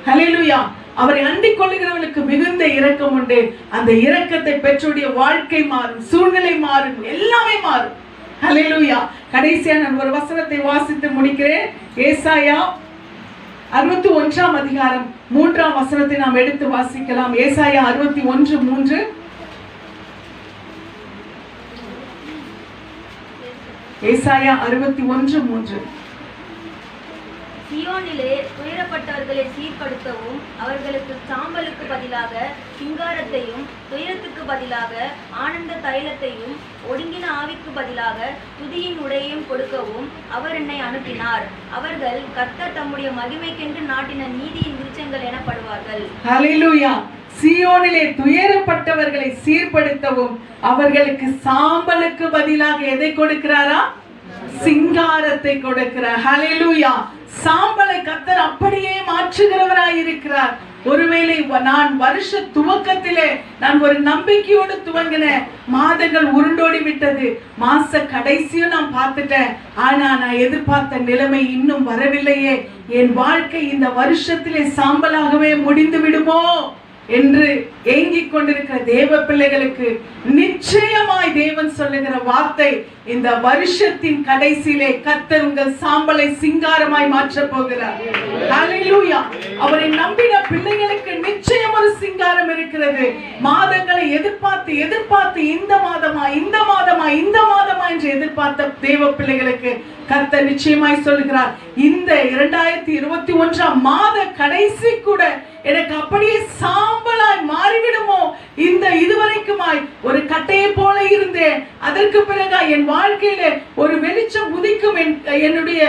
ஹல்லேலூயா. அவரை அண்டிக் கொள்ளுகிறவர்களுக்கு மிகுந்த இரக்கம் உண்டு. அந்த இரக்கத்தை பெற்றுடைய வாழ்க்கை மாறும், சூழ்நிலை மாறும், எல்லாமே மாறும். ஹல்லேலூயா. கடைசியா நான் ஒரு வசனத்தை வாசித்து முடிக்கிறேன். ஏசாயா 61:3 நாம் எடுத்து வாசிக்கலாம். ஏசாயா 61:3. ஏசாயா 61:3. சியோனிலே துயரப்பட்டவர்களை சீர்படுத்தவும் அவர்களுக்கு சாம்பலுக்கு பதிலாக சிங்காரத்தையும் துயரத்துக்கு பதிலாக ஆனந்த தைலத்தையும் ஒடுங்கின ஆவிக்கு பதிலாக துதியின் உடையையும் கொடுக்கவும் அவர் என்னை அனுப்பினார். அவர்கள் கர்த்தர் தம்முடைய மகிமைக்கென்று நாட்டின நீதியின் விருட்சங்கள் எனப்படுவார்கள். ஹல்லேலூயா. சியோனிலே துயரப்பட்டவர்களை சீர்படுத்தவும் அவர்களுக்கு சாம்பலுக்கு பதிலாக எதை கொடுக்கிறாரா? சிங்காரத்தை கொடுக்கிறார். ஹல்லேலூயா. சாம்பலை கர்த்தர் அப்படியே மாற்றுகிறவராய் இருக்கிறார். ஒருவேளை நான் வருஷ துவக்கத்திலே நான் ஒரு நம்பிக்கையோடு துவங்கின மாதங்கள் உருண்டோடி விட்டது, மாச கடைசியும் நான் பார்த்துட்டேன். ஆனா நான் எதிர்பார்த்த நிலைமை இன்னும் வரவில்லையே, என் வாழ்க்கை இந்த வருஷத்திலே சாம்பலாகவே முடிந்து விடுமோ என்று ஏங்கிக் கொண்டிருக்கிற தேவ பிள்ளைகளுக்கு நிச்சயமாய் தேவன் சொல்லுகிற வார்த்தை, இந்த வருஷத்தின் கடைசியிலே கர்த்தர் உங்கள் சாம்பலை சிங்காரமாய் மாற்றப் போகிறார். ஹல்லேலூயா. அவரை நம்பின பிள்ளைகளுக்கு நிச்சயம் ஒரு சிங்காரம் இருக்கிறது. மாதங்களை எதிர்பார்த்து இந்த மாதமா என்று எதிர்பார்த்த தேவ பிள்ளைகளுக்கு கர்த்தர் நிச்சயமாய் சொல்லுகிறார், இந்த 2021 மாத கடைசி கூட எனக்கு அப்படியே சாம்பலாய் மாறிவிடுமோ, இந்த இதுவரைக்குமாய் ஒரு கட்டையை போல இருந்தேன், அதற்கு பிறகு என் வாழ்க்கையில ஒரு வெளிச்சம் உதிக்கும், என்னுடைய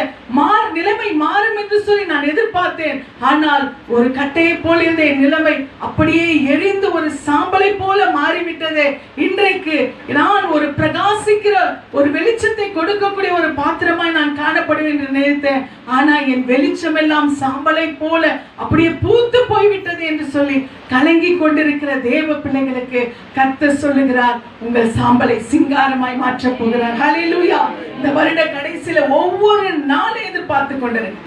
நிலைமை மாறும் என்று சொல்லி நான் எதிர்பார்த்தேன். ஆனால் ஒரு கட்டையை போல இருந்த என் நிலைமை அப்படியே எரிந்து ஒரு சாம்பலை போல மாறிவிட்டது. இன்றைக்கு நான் ஒரு பிரகாசிக்கிற ஒரு வெளிச்சத்தை கொடுக்கக்கூடிய ஒரு பாத்திரமாய் நான் காணப்படுவேன் என்று நினைத்தேன். ஆனா என் வெளிச்சம் எல்லாம் சாம்பலை போல அப்படியே பூத்து போய்விட்டது என்று சொல்லி கலங்கி கொண்டிருக்கிற தேவ பிள்ளைகளுக்கு கர்த்தர் சொல்லுகிறார், உங்கள் சாம்பலை சிங்காரமாய் மாற்றப் போகிறார். ஹல்லேலூயா. இந்த வருட கடைசியில ஒவ்வொரு நாளை எதிர்பார்த்து கொண்டிருங்க,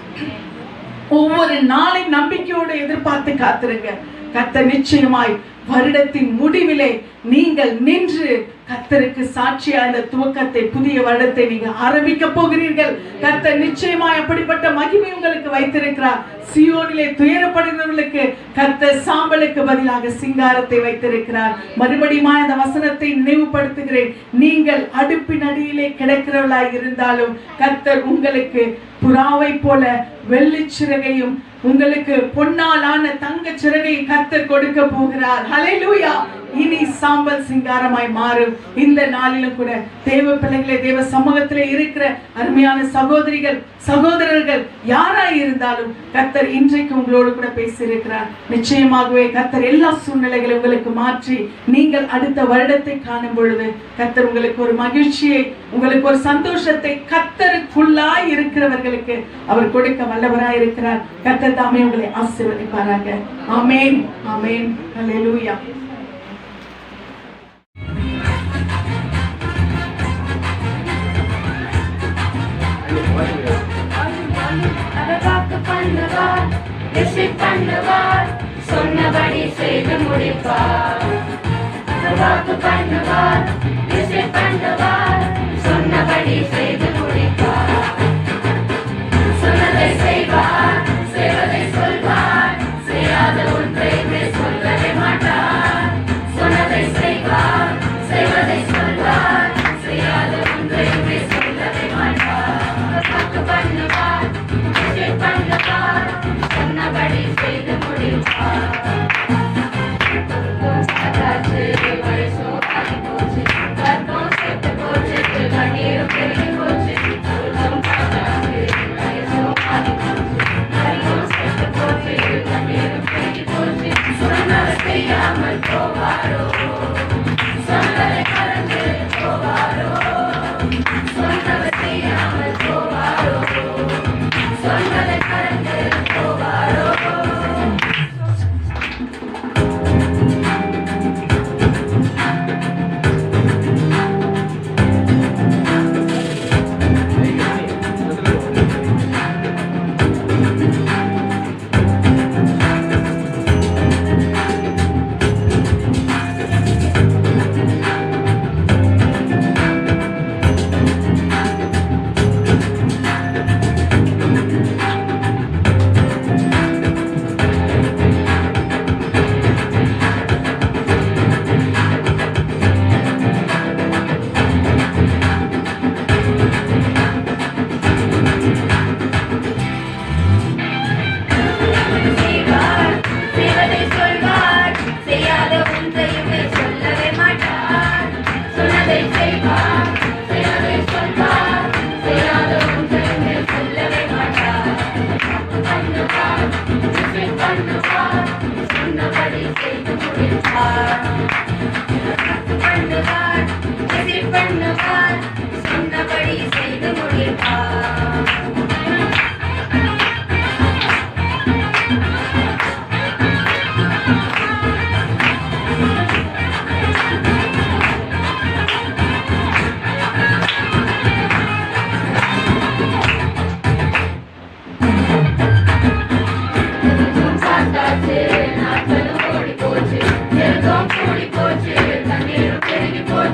ஒவ்வொரு நாளை நம்பிக்கையோடு எதிர்பார்த்து காத்திருங்க. கர்த்தர் நிச்சயமாய் வருடத்தின் முடிவிலே நீங்கள் நின்று கர்த்தருக்கு சாட்சியா இந்த துவக்கத்தை, புதிய வருடத்தை நீங்க ஆரம்பிக்க போகிறீர்கள். கர்த்தர் நிச்சயமாய் அப்படிப்பட்ட மகிமை உங்களுக்கு வைத்திருக்கிறார். சியோனிலே துயரப்படுகிறவர்களுக்கு கர்த்தர் சாம்பலுக்கு பதிலாக சிங்காரத்தை வைத்திருக்கிறார். மறுபடியும் அந்த வசனத்தை நினைவுபடுத்துகிறேன். நீங்கள் அடுப்பின் அடியிலே கிடக்கிறவர்களாய் இருந்தாலும் கர்த்தர் உங்களுக்கு புறாவை போல வெள்ளிச்சிறகையும் உங்களுக்கு பொன்னாலான தங்க சிறகை கர்த்தர் கொடுக்க போகிறார். ஹல்லேலூயா. இனி சாம்பல் சிங்காரமாய் மாறும். இந்த நாளிலும் கூட தேவ பிள்ளைகளே, தேவ சமூகத்திலே இருக்கிற அருமையான சகோதரிகள் சகோதரர்கள் யாராய் இருந்தாலும் கர்த்தர் இன்றைக்கு உங்களோடு கூட பேசியிருக்கிறார். நிச்சயமாகவே கர்த்தர் எல்லா சூழ்நிலைகளையும் உங்களுக்கு மாற்றி நீங்கள் அடுத்த வருடத்தை காணும் பொழுது கர்த்தர் உங்களுக்கு ஒரு மகிழ்ச்சியை, உங்களுக்கு ஒரு சந்தோஷத்தை கர்த்தருக்குள்ளாய் இருக்கிறவர்களுக்கு அவர் கொடுக்க வல்லவராய் இருக்கிறார். கர்த்தர் தாமே உங்களை ஆசீர்வதிப்பாராக. ஆமென், ஆமென். ஹல்லேலூயா. சொன்னபடி செய்து முடிப்பார். வாக்கு பண்ணுவார், விசிட் பண்ணுவார், சொன்னபடி செய்து முடிப்பார். சொன்னதை செய்வார், செய்வதை சொல்வார், செய்யாத ஒன்றை சொல்லவே மாட்டார். சொன்னதை செய்வார், செய்வதை சொல்வார், செய்யாத ஒன்றை சொல்லவே மாட்டார். வாக்கு பண்ணுவார், விசிட் பண்ணுவார், சொன்னபடி செய்து முடிப்பார்.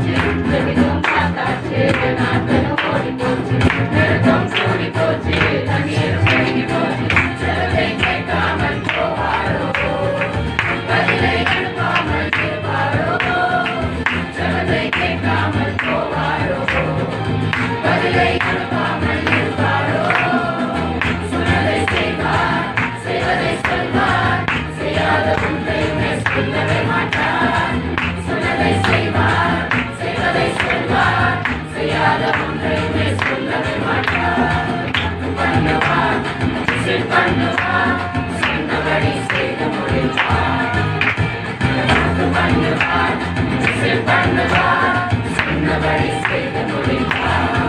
போச்சு வெடிக்கும் பார்த்தாச்சு நாட்களும் ஓடி போச்சு நெருக்கம் கூடி போச்சு தண்ணீரும் பெருகி போச்சு ஜெபத்தை கேட்காமல் போவாரோ பதிலை அனுப்பாமல் இருப்பாரோ ஜெபத்தை கேட்காமல் போவாரோ பதிலை அனுப்பாமல் இருப்பாரோ சொன்னதை செய்வார் செய்வதை சொல்வார் செய்யாத ஒன்றையுமே சொல்லவே மாட்டார் சொன்னதை செய்வார் செய்வதை சொல்வார் செய்யாத ஒன்றையுமே சொல்லவே மாட்டார் பண்ணுவார் பண்ணுவார் சொன்னபடி செய்து முடிப்பார் பண்ணுவார் பண்ணுவார் சொன்னபடி செய்து முடிப்பார்.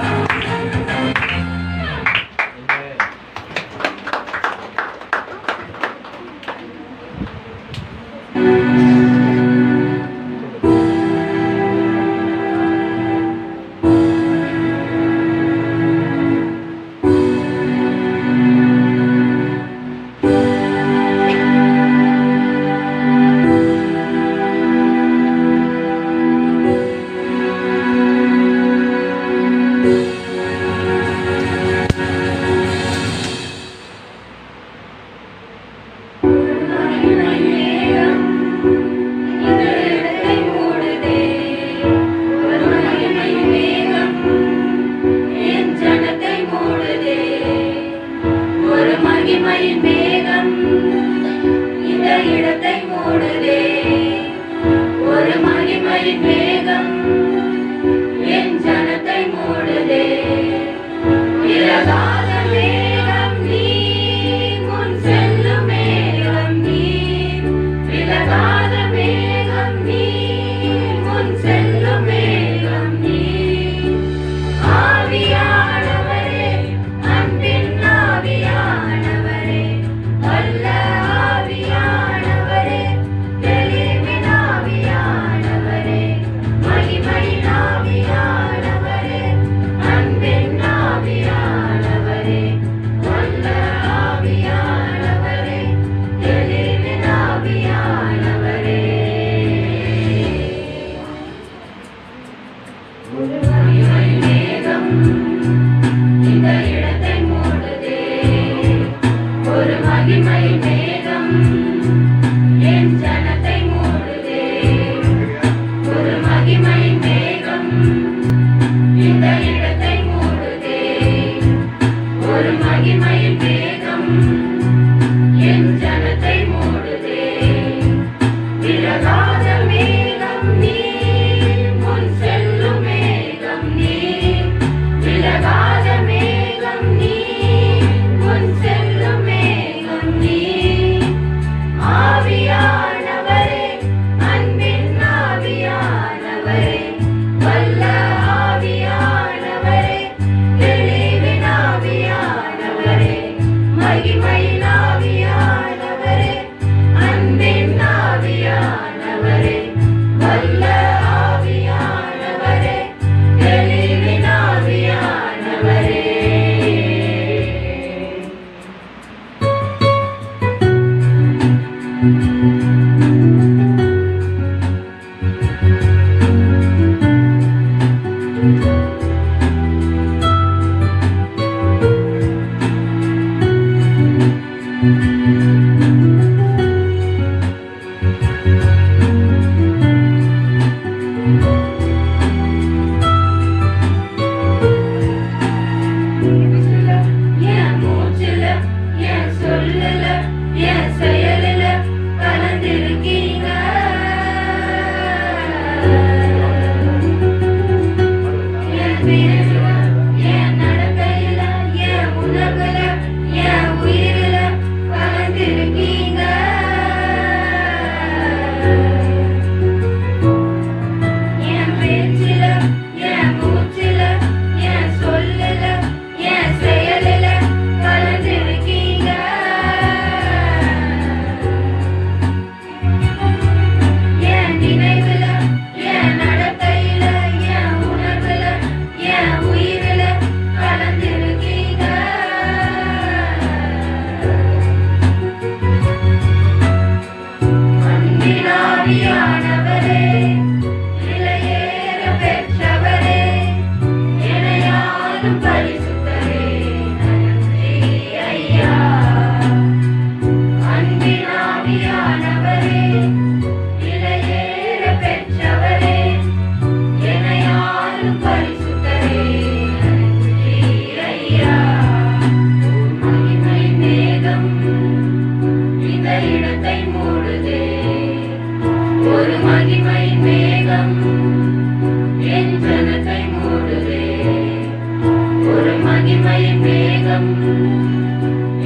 மேகம்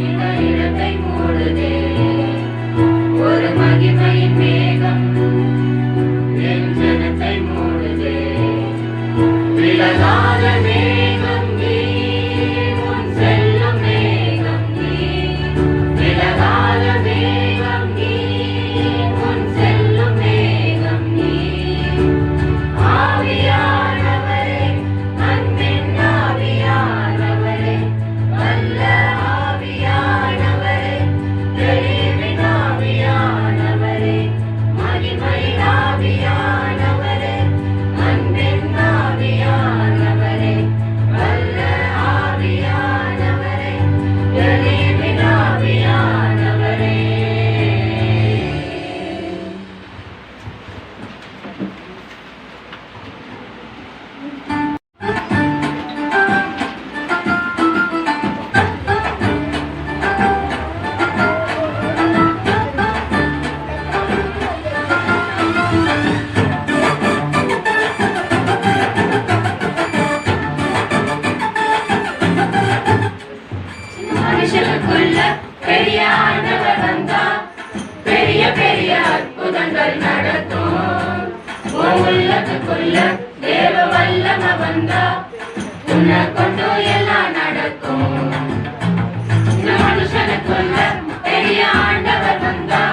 இந்த இடத்தை மூடுதே, ஒரு மகிமையின் மேகம் என் ஜனத்தை மூடுதே. விலகாத மேகம் நீ, உன் செல்லும் மேகம் நீ, விலகாத மேகம் நீ, உன் செல்லும் மேகம் நீ. ஆவியானவரே, அன்பின் ஆவியானவரே, வல்ல ஆவியானவரே, தெளிவின் ஆவியானவரே, மகிமையின் ஆவியானவரே, அன்பின் ஆவியானவரே, வல்ல ஆவியானவரே, தெளிவின் ஆவியானவரே. மனுஷனுக்குள்ள பெரிய ஆண்டவர் வந்தா, பெரிய பெரிய அற்புதங்கள் நடக்கும். உன் உள்ளத்துக்குள்ள தேவ வல்லமை வந்தா, உன்னை கொண்டு எல்லாம் நடக்கும். இந்த மனுஷனுக்குள்ள பெரிய ஆண்டவர் வந்தா,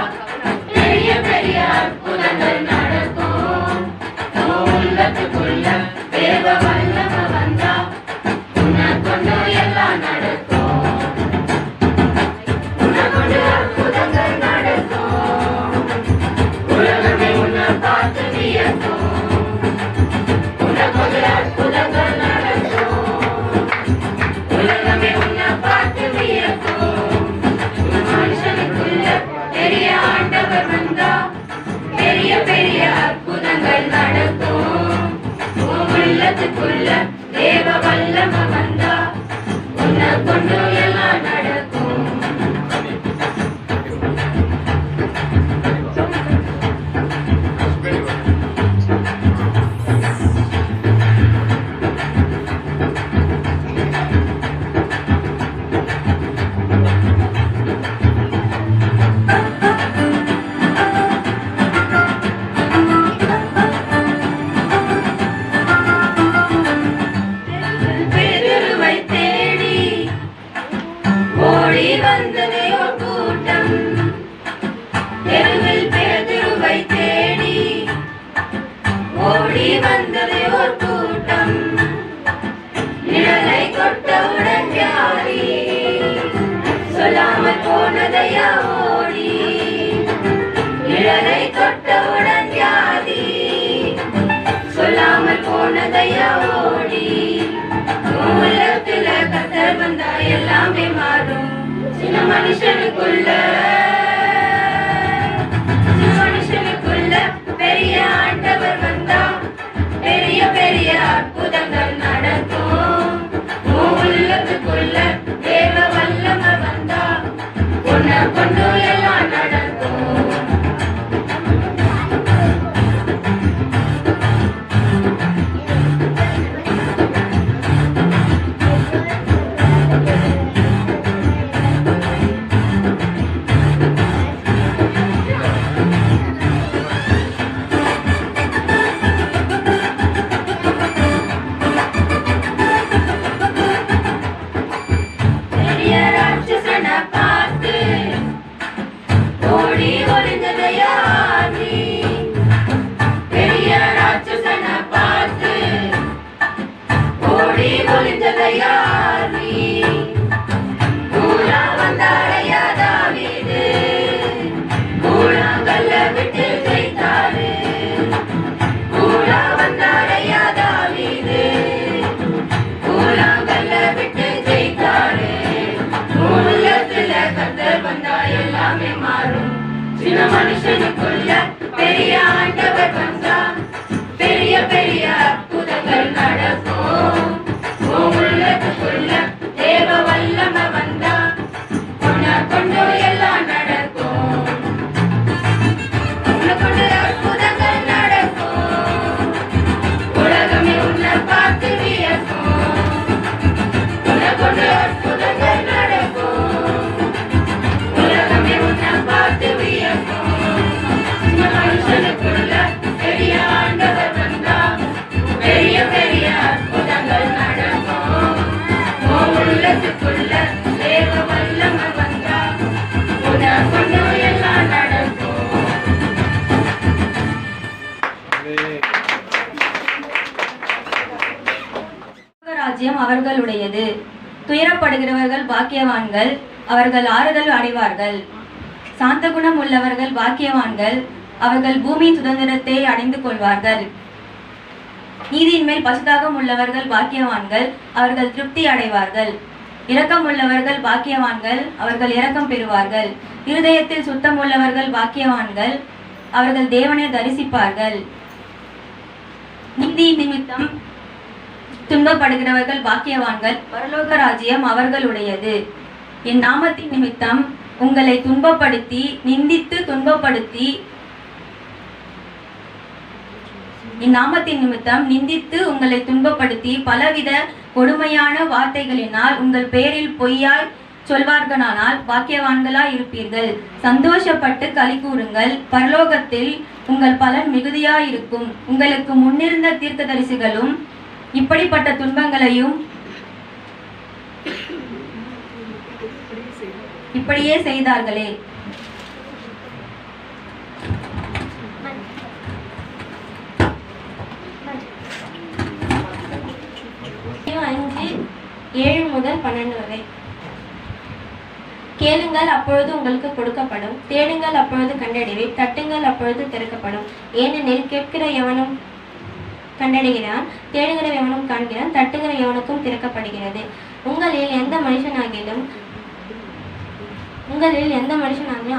பெரிய பெரிய அற்புதங்கள் நடக்கும். உன் உள்ளத்துக்குள்ள தேவ வல்லமை வந்தா, உன்னை கொண்டு எல்லாம் நடக்கும். அற்புதங்கள் நடக்கும். உலகமே உன்னை பார்த்து வியக்கும். உனக்கு அற்புதங்கள் நடக்கும். உலகமே உன்னை பார்த்து வியக்கும். மனுஷனுக்குள்ள பெரிய ஆண்டவர் வந்தா, பெரிய பெரிய அற்புதங்கள் நடக்கும். உன் உள்ளத்துக்குள்ள தேவ வல்லமை வந்தா, உன்னை கொண்டு எல்லாம் நடக்கும். பேதுருவை தேடி ஓடி வந்ததே ஒரு கூட்டம். தெருவில் பேதுருவை தேடி ஓடி வந்ததே ஒரு கூட்டம். நிழலை தொட்டவுடன் வியாதி, சொல்லாமல் போனதையா ஓடி. நிழலை தொட்டவுடன் வியாதி, சொல்லாமல் போனதையா ஓடி. உள்ளத்துல கர்த்தர் வந்தா எல்லாமே மாறும். சின்ன மனுஷனுக்குள்ள பெரிய ஆண்டவர் வந்தா, பெரிய பெரிய அற்புதங்கள் நடக்கும். உள்ளத்துக்குள்ள தேவ வல்லமை வந்தா, உன்னை கொண்டு எல்லாம் நடக்கும். பெரிய ராட்சசனை பார்த்து ஓடி ஒளிந்தது யார் நீ? பெரிய ராட்சசனை பார்த்து ஓடி ஒளிந்தது யார் நீ? கூழா வந்தாரையா தாவீது, கூழாங்கல்ல விட்டு ஜெயித்தாரு. கூழா வந்தாரையா தாவீது, கூழாங்கல்ல விட்டு ஜெயித்தாரு. உள்ளத்துல கர்த்தர் வந்தா எல்லாமே மாறும். சின்ன மனுஷனுக்குள்ள பெரிய ஆண்டவர் வந்தா, பெரிய பெரிய அற்புதங்கள் நடக்கும். உள்ளத்துக்குள்ள தேவ வல்லமை வந்தா, உன்னை கொண்டு எல்லாம் நடக்கும். உன்னை கொண்டு அற்புதங்கள் நடக்கும். உலகமே உன்னை பார்த்து வியக்கும். உன்னை கொண்டு அற்புதங்கள் ராஜ்யம் அவர்களுடையது. துயரப்படுகிறவர்கள் பாக்கியவான்கள், அவர்கள் ஆறுதல் அடைவார்கள். சாந்த குணம் உள்ளவர்கள் பாக்கியவான்கள், அவர்கள் பூமியின் சுதந்திரத்தை அடைந்து கொள்வார்கள். நீதியின் மேல் பசுதாகம் உள்ளவர்கள் பாக்கியவான்கள், அவர்கள் திருப்தி அடைவார்கள். இரக்கம் உள்ளவர்கள் பாக்கியவான்கள், அவர்கள் இரக்கம் பெறுவார்கள். இருதயத்தில் சுத்தம் உள்ளவர்கள் பாக்கியவான்கள், அவர்கள் தேவனை தரிசிப்பார்கள். நீதி நிமித்தம் துன்பப்படுகிறவர்கள் பாக்கியவான்கள், பரலோக ராஜ்யம் அவர்களுடையது. என் நாமத்தின் நிமித்தம் உங்களை துன்பப்படுத்தி நிந்தித்து துன்பப்படுத்தி இந்நாமத்தின் நிமித்தம் நிந்தித்து உங்களை துன்பப்படுத்தி பலவித கொடுமையான வார்த்தைகளினால் உங்கள் பேரில் பொய்யாய் சொல்வார்களானால் பாக்கியவான்களாய் இருப்பீர்கள். சந்தோஷப்பட்டு களி கூறுங்கள், பரலோகத்தில் உங்கள் பலன் மிகுதியாயிருக்கும். உங்களுக்கு முன்னிருந்த தீர்க்கதரிசிகளும் இப்படிப்பட்ட துன்பங்களையும் இப்படியே செய்தார்களே. 5:7-12 வரை. கேளுங்கள், அப்பொழுது உங்களுக்கு கொடுக்கப்படும். தேடுங்கள், அப்பொழுது கண்டடைவே. தட்டுங்கள், அப்பொழுது திறக்கப்படும். ஏனெனில் கேட்கிற எவனும் கண்டடைகிறான், தேடுகிற எவனும் காண்கிறான், தட்டுகிற எவனுக்கும் திறக்கப்படுகிறது. உங்களில் எந்த மனுஷனாகிலும்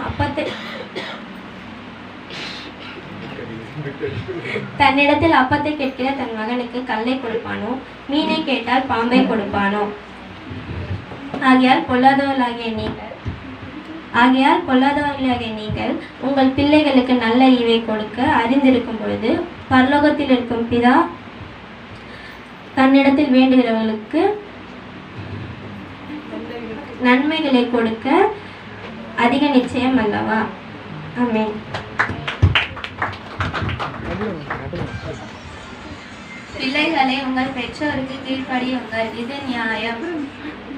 அப்பத்தை தன்னிடத்தில் அப்பத்தை கேட்கிற தன் மகனுக்கு கல்லை கொடுப்பானோ? மீனை கேட்டால் பாம்பை கொடுப்பானோ? ஆகையால் பொல்லாதவர்களாகிய நீங்கள் உங்கள் பிள்ளைகளுக்கு நல்ல ஈவை கொடுக்க அறிந்திருக்கும் பொழுது, பரலோகத்தில் இருக்கும் பிதா தன்னிடத்தில் வேண்டுகிறவர்களுக்கு நன்மைகளை கொடுக்க அதிக நிச்சயம் அல்லவா? ஆமென். பிள்ளைகளை உங்கள் பெற்றோருக்கு கீழ்ப்படியுங்கள், இது நியாயம்.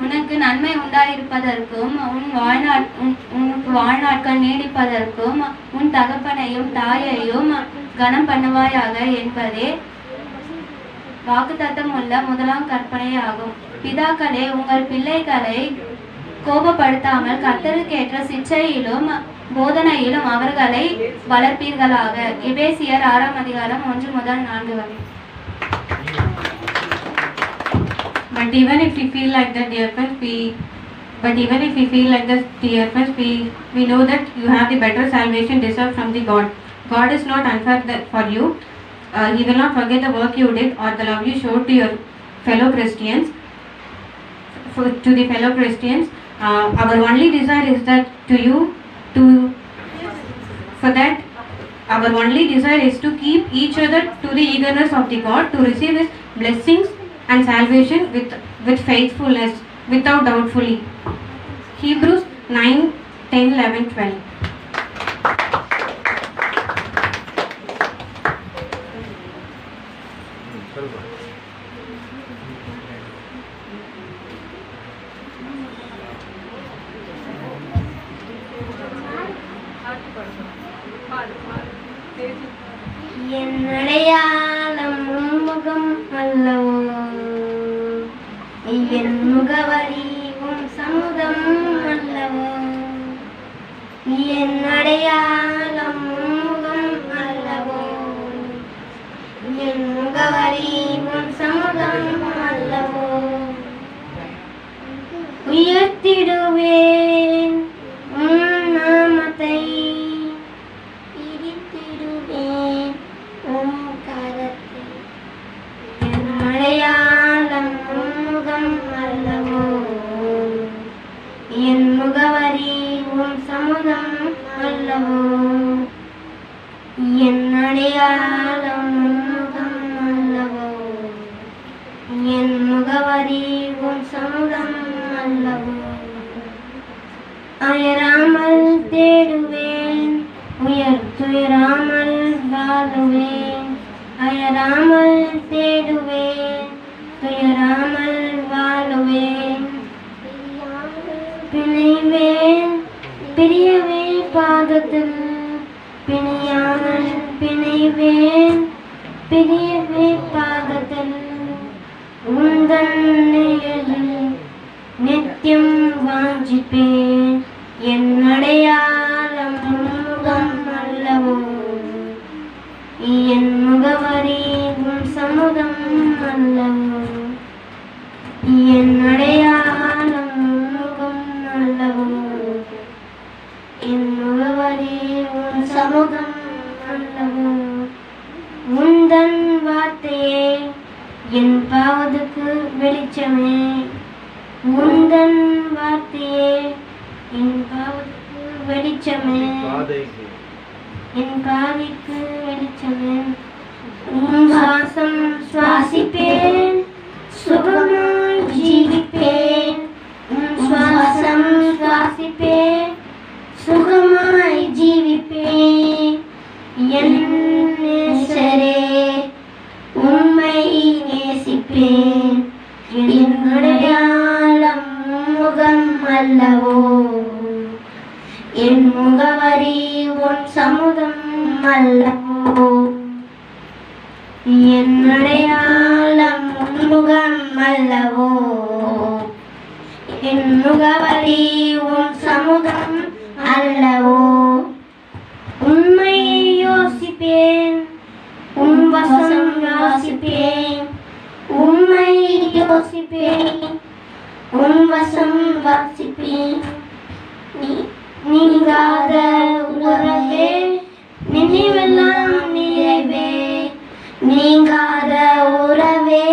உனக்கு நன்மை உண்டாயிருப்பதற்கும் உனக்கு வாழ்நாட்கள் நீடிப்பதற்கும் உன் தகப்பனையும் தாயையும் கனம் பண்ணுவாயாக என்பதே வாக்குத்தத்தம் உள்ள முதலாம் கற்பனை ஆகும். பிதாக்களே, உங்கள் பிள்ளைகளை கோபப்படுத்தாமல் கர்த்தருக்கேற்ற சிச்சையிலும் போதனையிலும் அவர்களை வளர்ப்பீர்களாக. எபேசியர் 6:1-4 வரை. But even if we feel like that, dear friends, we know that you have the better salvation deserved from the God. God is not unfair for you. He will not forget the work you did or the love you showed to your fellow Christians. Our only desire is that our only desire is to keep each other to the eagerness of the God to receive His blessings and salvation with faithfulness, without doubtfully. Hebrews 9:10-11-12. என் அடையாளம் முகம் அல்லவோ, என் முகவரி உம் சமுதம் அல்லவோ. என் அடையாளம் முகம் அல்லவோ, என் முகவரி உம் சமுதம் அல்லவோ. உயர்த்திடுவேன் உம் நாமத்தை, பிடித்திடுவேன் உம் கரத்தை. என் அடையாளம் முகம் அல்லவோ, என் முகவரி உம் சமுதம் அல்லவோ. என் அடையாளம் முகம் அல்லவோ, என் முகவரி உம் சமுதம் அல்லவோ. அயராமல் தேடுவேன், துயராமல் வாழுவேன். அயராமல் தேடுவேன், துயராமல் வாழுவேன். பிணைவேன் பிரியவே பாதத்தில், பிணையாமல் பிணைவேன் பிரியவே பாதத்தில். உந்தன் என் பாவத்துக்கு வெளிச்சமே உந்தன் வார்த்தையே என் பாவத்துக்கு வெளிச்சமே என் பாதைக்கு வெளிச்சமே உன் சுவாசம் சுவாசிப்பேன் சுகமாய் ஜீவிப்பேன் உன் சுவாசம் சுவாசிப்பேன் சுகமாய் ஜீவிப்பேன் என் நேசரே உம்மை நேசிப்பேன் என் அடையாளம் முகம் அல்லவோ என் முகவரி உன் சமூகம் அல்லவோ என் அடையாளம் உன் முகம் அல்லவோ என் முகவரி உன் சமூகம் அல்லவோ உண்மை யோசிப்பேன் உன் வசம் யோசிப்பேன் உண்மை யோசிப்பேன் உன் வசம் வாசிப்பேன் நீங்காத உறவே நினைவெல்லாம் நிறைவே நீங்காத உறவே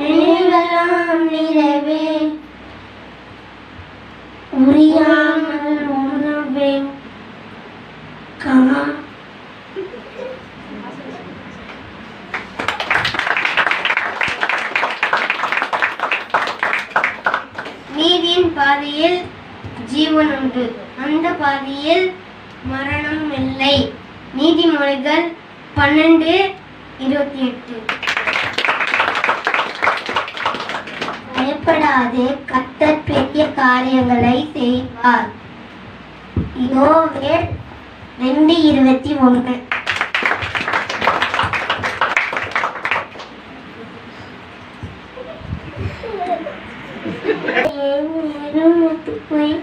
நினைவெல்லாம் நிறைவே உரியாமல் உணர்வேன் கமா நீதியின் பாதையில் ஜீவன் உண்டு அந்த பாதையில் மரணம் இல்லை. நீதிமொழிகள் 12:28. பயப்படாதே, கர்த்தர் பெரிய காரியங்களை செய்வார். யோவேல் 2:21. போய்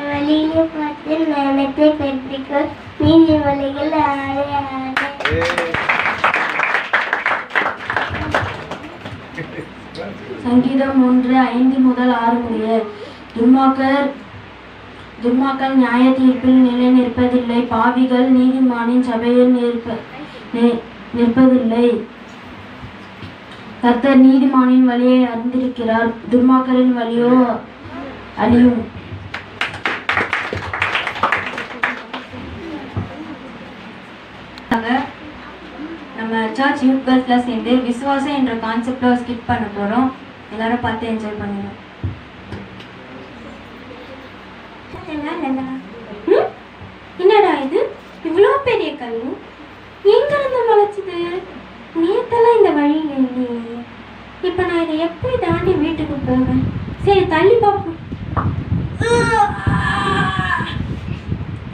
வழியிலே பார்த்து நாணத்தை கட்டிக்கோ நீதிமொழிகள் 6:6. சங்கீதம் 1:5-6 முடிய துன்மார்க்கர் நியாய தீர்ப்பில் நிலை நிற்பதில்லை, பாவிகள் நீதிமானின் சபையில் நிற்பதில்லை. கர்த்தர் நீதிமானின் வழியை அறிந்திருக்கிறார், துன்மார்க்கரின் வழியோ அழியும். நம்ம சர்ச் யூத் கேர்ள்ஸ்ல சேர்ந்து விசுவாசம் என்ற கான்செப்ட்ல ஸ்கிப் பண்ண போறோம். எல்லாரும் பார்த்து என்ஜாய் பண்ணுங்க. என்னடா இது இவ்வளோ பெரிய கல் எங்க இருந்து முளைச்சது? நேத்தெல்லாம் இந்த வழியில இல்லையே. இப்ப நான் இதை எப்படி தாண்டி வீட்டுக்கு போவேன்? சரி தள்ளி பார்ப்போம்.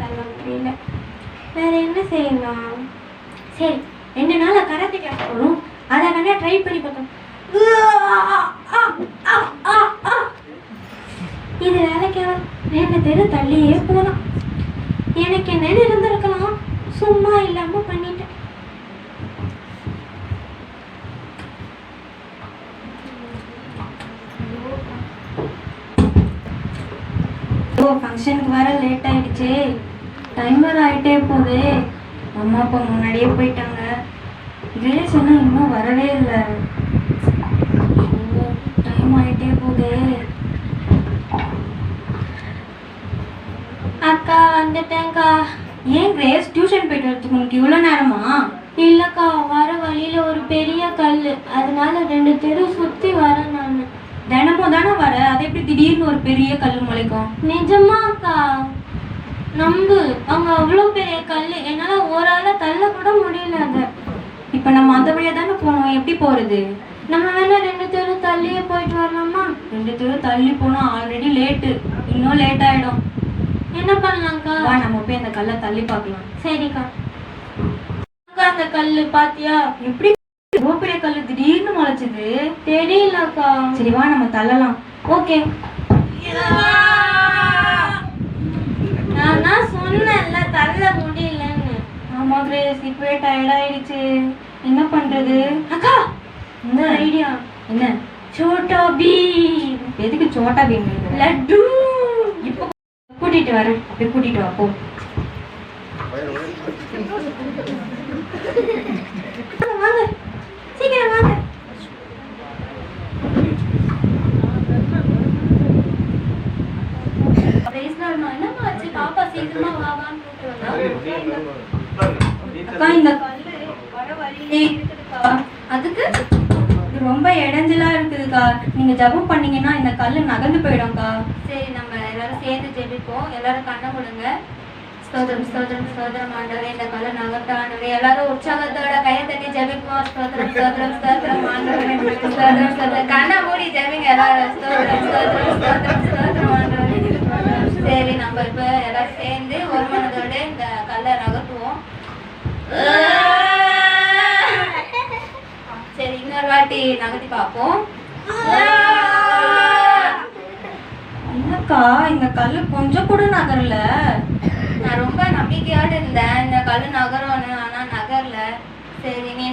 தள்ள முடியல. வேற என்ன செய்யலாம்? சரி 2 நாள் கராத்தே கிளாஸ் போகிறோம், அதை வேணா ட்ரை பண்ணி பார்த்தோம். இது வேலைக்கு 2 தெரு தள்ளியே போகலாம். எனக்கு என்னன்னு இருந்திருக்கலாம், சும்மா இல்லாம பண்ணிட்டேன். ஃபங்க்ஷனுக்கு வர லேட் ஆயிடுச்சு, டைமர் ஆகிட்டே போகுது. அம்மா அப்பா முன்னாடியே போயிட்டாங்க. கிரேஸ் என்ன இன்னும் வரவே இல்லை. டைம் ஆகிட்டே போகுது. அக்கா வந்துட்டேங்க்கா. ஏன் கிரேஸ் டியூஷன் போயிட்டு வரதுக்கு உனக்கு இவ்வளோ நேரமா? இல்லைக்கா, வர வழியில் ஒரு பெரிய கல், அதனால 2 தெரு சுற்றி வரேன் நான். தினமும் தானே வர, அதை எப்படி திடீர்னு ஒரு பெரிய கல் முளைக்கும்? நிஜமாக்கா, நம்பு. அவங்க அவ்வளோ பெரிய கல், என்னால் ஒரு ஆளை தள்ள கூட முடியல. அதை இப்போ நம்ம அந்த வழியாக தானே போகணும், எப்படி போகிறது? நம்ம வேணா 2 தெரு தள்ளியே போயிட்டு வரலாமா? 2 தெரு தள்ளி போனால் ஆல்ரெடி லேட்டு, இன்னும் லேட் ஆகிடும். என்ன பண்ணலாம்க்கா? வா நம்ம போய் அந்த கல்லை தள்ளி பார்க்கலாம். சரிக்கா. அக்கா அந்த கல் பாத்தியா? எப்படி ரொம்ப பெரிய கல் திடீர்னு முளைச்சது? தெரியலக்கா. சரி வா நம்ம தள்ளலாம். ஓகே. நான் சொன்னேன்ல தள்ள முடியலன்னு. ஆமா கிரேஸ், இப்பவே டயர்ட் ஆயிடுச்சு. என்ன பண்றது? அக்கா இந்த ஐடியா என்ன? சோட்டா பீம். எதுக்கு சோட்டா பீம்? லட்டு. இப்போ கூட்டிட்டு வரேன், அப்படியே கூட்டிட்டு வா போ. வாங்க சீக்கிரம் வாங்க. இடைஞ்சலா இருக்குதுக்கா. நீங்க ஜெபம் பண்ணீங்கன்னா இந்த கல்லு நகர்ந்து போயிடும்க்கா. சரி, நம்ம எல்லாரும் சேர்ந்து ஜெபிப்போம். எல்லாரும் கண்ணை மூடுங்க. ஸ்தோத்திரம் ஸ்தோத்திரம் ஸ்தோத்திரம் ஆண்டவரே, இந்த கல்லை நகர்த்த ஆண்டவரே. எல்லாரும் உற்சாகத்தோட கையை தட்டி ஜெபிப்போம். ஸ்தோத்திரம் ஸ்தோத்திரம் ஸ்தோத்திரம் ஆண்டவரே, ஸ்தோத்திரம் ஸ்தோத்திரம். கண்ணை மூடி ஜெபிங்க எல்லாரும். ஸ்தோத்திரம் ஸ்தோத்திரம் ஸ்தோத்திரம் ஸ்தோத்திரம் ஆண்டவரே. சரி, நம்ம இப்ப எல்லாரும் சேர்ந்து ஒரு மனதோட இந்த கல்லை நகர்த்துவோம். சரி, இன்னொரு வாட்டி நகர்த்தி பார்ப்போம். என்னக்கா இந்த கல்லு கொஞ்சம் கூட நகரல. நான் ரொம்ப நம்பிக்கையோடு இருந்தேன் இந்த கல்லு நகரம்னு, ஆனா நகரல. சரி, நீ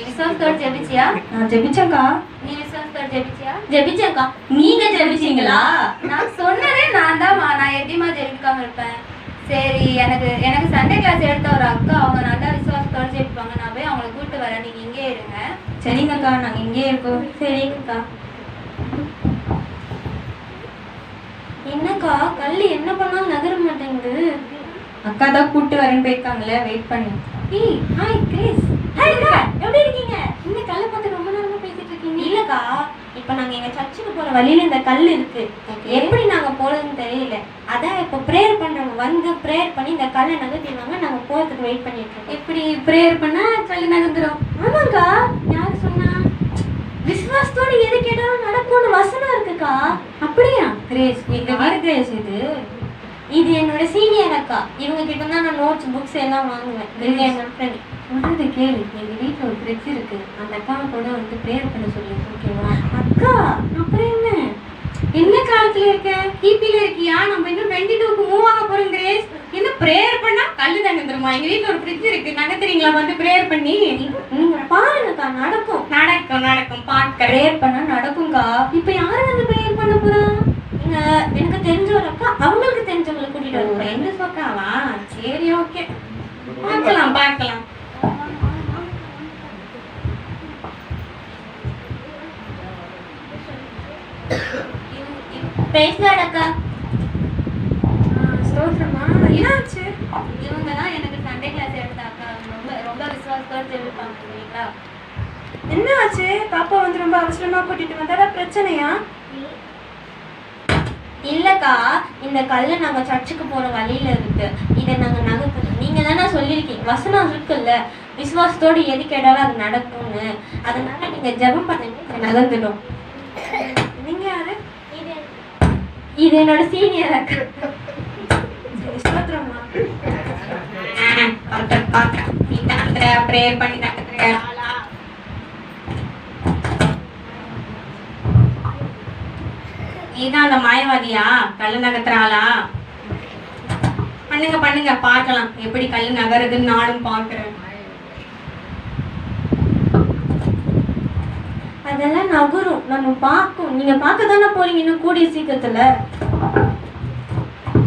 விசுவாசத்தோட ஜெபிச்சியா? நான் ஜெபிச்சேன்க்கா. நீ விசுவாசத்தோட ஜெபிச்சியா? ஜெபிச்சேன்க்கா. நீங்க ஜெபிச்சீங்களா? நான் சொன்னதே நான் தான். நான் எப்படிமா ஜெபிக்காம இருப்பேன்? சரி, எனக்கு சண்டே கிளாஸ் எடுத்த ஒரு அக்கா, அவங்க நல்லா விசுவாசத்தோட ஜெபிப்பாங்க. நான் போய் அவங்களை கூப்பிட்டு வரேன், நீங்க இங்கே இருங்க. சரிங்கக்கா, நாங்க இங்கே இருக்கோம். சரிங்கக்கா. என்னக்கா கல்லு என்ன பண்ணாலும் நகர மாட்டேங்குது? அக்கா தான் கூப்பிட்டு வரேன்னு போயிருக்காங்களே, வெயிட் பண்ணி. ஏய், ஹாய் கிறிஸ். ஹாய் அக்கா, எப்படி இருக்கீங்க? இந்த கல்லை பார்த்து ரொம்ப நேரமா பேசிட்டு இருக்கீங்க. இல்லக்கா, இப்போ நாங்க எங்க சர்ச்சுக்கு போற வழியில இந்த கல் இருக்கு. எப்படி நாங்க போறதுன்னு தெரியல. அதான் இப்போ ப்ரேயர் பண்றவங்க வந்து ப்ரேயர் பண்ணி இந்த கல்லை நகர்த்திடுவாங்க. நாங்க போறதுக்கு வெயிட் பண்ணிட்டு இருக்கோம். எப்படி ப்ரேயர் பண்ணா கல் நகர்ந்துடும்? ஆமாக்கா. யார் சொன்னா? விசுவாசத்தோட எது கேட்டாலும் நடக்கும்னு வசனம் இருக்குக்கா. அப்படியா? கிரேஸ், நீங்க யாரு கிரேஸ்? இது என்னோட சீனியர் அக்கா. இவங்க கிட்ட தான் நான் நோட்ஸ் புக்ஸ் எல்லாம் வாங்குவேன். இவங்க என்னோட ஃப்ரெண்ட். சொல்றது கேளு, எங்க வீட்டுல ஒரு ஃப்ரிட்ஜ் இருக்கு. அந்த அக்காவை கூட வந்து ப்ரேயர் பண்ண சொல்லி. ஓகேவா? அக்கா, அப்புறம் என்ன காலத்துல இருக்க? கிபில இருக்கியா? நம்ம இன்னும் 22க்கு மூவ் ஆக போறோம் கிரேஸ். என்ன ப்ரேயர் பண்ணா கல்லு நகர்ந்துருமா? எங்க வீட்டுல ஒரு ஃப்ரிட்ஜ் இருக்கு, நகர்த்துறீங்களா வந்து ப்ரேயர் பண்ணி? நீங்க பாருங்கக்கா, நடக்கும் நடக்கும் நடக்கும். பார்க்க ப்ரேயர் பண்ணா நடக்கும்க்கா. இப்ப யாரு வந்து ப்ரேயர் பண்ண போறா? எனக்கு தெரிஞ்ச ஒரு அக்கா, அவங்களுக்கு தெரிஞ்சவங்களை கூட்டிட்டு வருவோம். ரெண்டு சொக்காவா? சரி, ஓகே, பார்க்கலாம் பார்க்கலாம். பேசுறாரு அக்கா. ஸ்தோத்திரமா? என்னாச்சு? இவங்க தான் எனக்கு சண்டே கிளாஸ் எடுத்த அக்கா. ரொம்ப ரொம்ப விசுவாசத்தோட தெரிவிப்பாங்க இல்லைங்களா? என்ன ஆச்சு? பாப்பா வந்து ரொம்ப அவசரமா கூட்டிட்டு வந்தா பிரச்சனையா? இல்லக்கா, இந்த கல்லை நாங்க சர்ச்சுக்கு போற வழியில இருக்கு. இதை நாங்க நகர்த்தணும். நீங்க தானே சொல்லியிருக்கீங்க, வசனம் இருக்குல்ல, விசுவாசத்தோடு எது கேட்டாலும் அது நடக்கும்னு. அதனால நீங்க ஜெபம் பண்ணுங்க, நகர்ந்துடும். நீங்க யாரு? இது என்னோட சீனியர் அக்கா. ஸ்தோத்திரமா? நீ நகர்த்துற, ப்ரேயர் பண்ணி நகர்த்துற. நீதான் அந்த மாயவாதியா? கல்லு நகர்த்துறாளா? பண்ணுங்க பண்ணுங்க, பார்க்கலாம் எப்படி கல்லு நகருதுன்னு நானும் பார்க்கிறேன். அதெல்லாம் நகரும், நம்ம பார்க்கும். நீங்க பார்க்க தானே போறீங்க இன்னும் கூடிய சீக்கிரத்துல.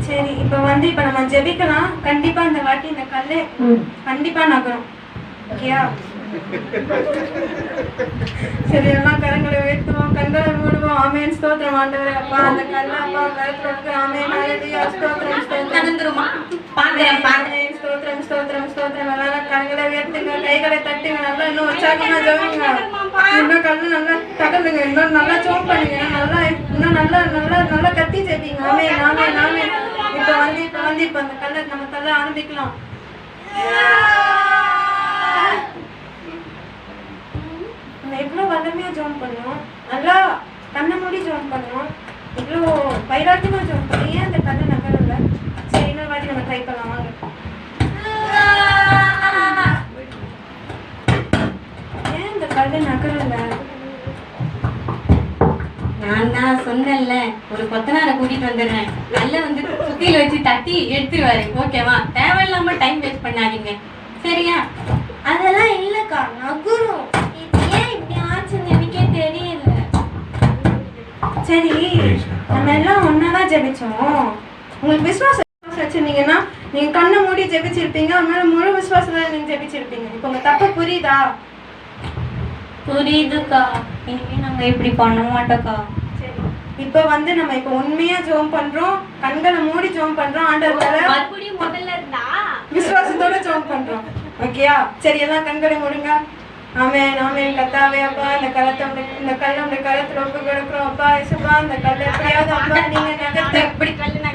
சரி, இப்ப நம்ம ஜெபிக்கலாம். கண்டிப்பா இந்த வாட்டி இந்த கல்லு கண்டிப்பா நகரும். ஓகேயா? சரி, எல்லாம் கரங்களை உயர்த்துவோம், கண்களை மூடுவோம். ஆமென். ஸ்தோத்திரம் ஆண்டவரே. அப்பா, அந்த கல்ல அப்பா கருத்துல இருக்கு. ஆமென். ஹல்லேலூயா. ஸ்தோத்திரம் ஸ்தோத்திரம். நகர்ந்துருமா? பார்க்கிறேன் பார்க்கிறேன். ஆமென். ஸ்தோத்திரம் ஸ்தோத்திரம் ஸ்தோத்திரம். எல்லாரும் கரங்களை உயர்த்துங்க, கைகளை தட்டுங்க, நல்லா இன்னும் உற்சாகமா ஜெபிங்க. இன்னும் கல்லு நல்லா தகந்துங்க, இன்னும் நல்லா ஜெபம் பண்ணுங்க, நல்லா இன்னும் நல்லா நல்லா நல்லா கத்தி ஜெபிங்க. ஆமென் ஆமென் ஆமென். இப்ப அந்த கல்லை நம்ம தள்ள ஆரம்பிக்கலாம். நம்ம எவ்வளவு வல்லமையா ஜெபம் பண்ணோம், நல்லா கண்ணை மூடி ஜெபம் பண்ணோம், இவ்வளோ வைராக்கியமா ஜெபம் பண்ணி ஏன் அந்த கல்லை நகரல? சரி, இன்னொரு வாட்டி நம்ம ட்ரை பண்ணலாம் வாங்க. ஏன் இந்த கல்லை நகரல? நான் தான் சொன்னேன்ல, ஒரு கொத்தனாரை கூட்டிட்டு வந்துடுறேன், நல்ல வந்து சுத்தியில வச்சு தட்டி எடுத்துருவாரு. ஓகேவா? தேவையில்லாம டைம் வேஸ்ட் பண்ணாதீங்க, சரியா? அதெல்லாம் இல்லக்கா, நகரும். இது ஏன் இப்படி ஆச்சுன்னு எனக்கே தெரியல. சரி, நம்ம எல்லாம் ஒன்னாதான் ஜெபிச்சோம். உங்களுக்கு விசுவாசம் வச்சிருந்தீங்கன்னா நீங்க கண்ணை மூடி ஜெபிச்சிருப்பீங்க. அதனால முழு விசுவாசத்துல நீங்க ஜெபிச்சிருப்பீங்க. இப்போ உங்க தப்பு புரியுதா? புரியுதுக்கா. இனிமே நாங்க இப்படி பண்ண மாட்டோக்கா. சரி, இப்போ வந்து நம்ம இப்போ உண்மையா ஜெபம் பண்றோம், கண்களை மூடி ஜெபம் பண்றோம், ஆண்டவரால மறுபடியும் முதல்ல இருந்தா விசுவாசத்தோட ஜெபம் பண்றோம். ஓகேயா? சரி, எல்லாம் கண்களை மூடுங்க. ஆமென் ஆமென் கர்த்தாவே அப்பா இந்த கல்லை நம்முடைய கரத்துல ஒப்பு கொடுக்கிறோம் அப்பா இயேசுப்பா இந்த கல்லை எப்படியாவது அப்பா நீங்க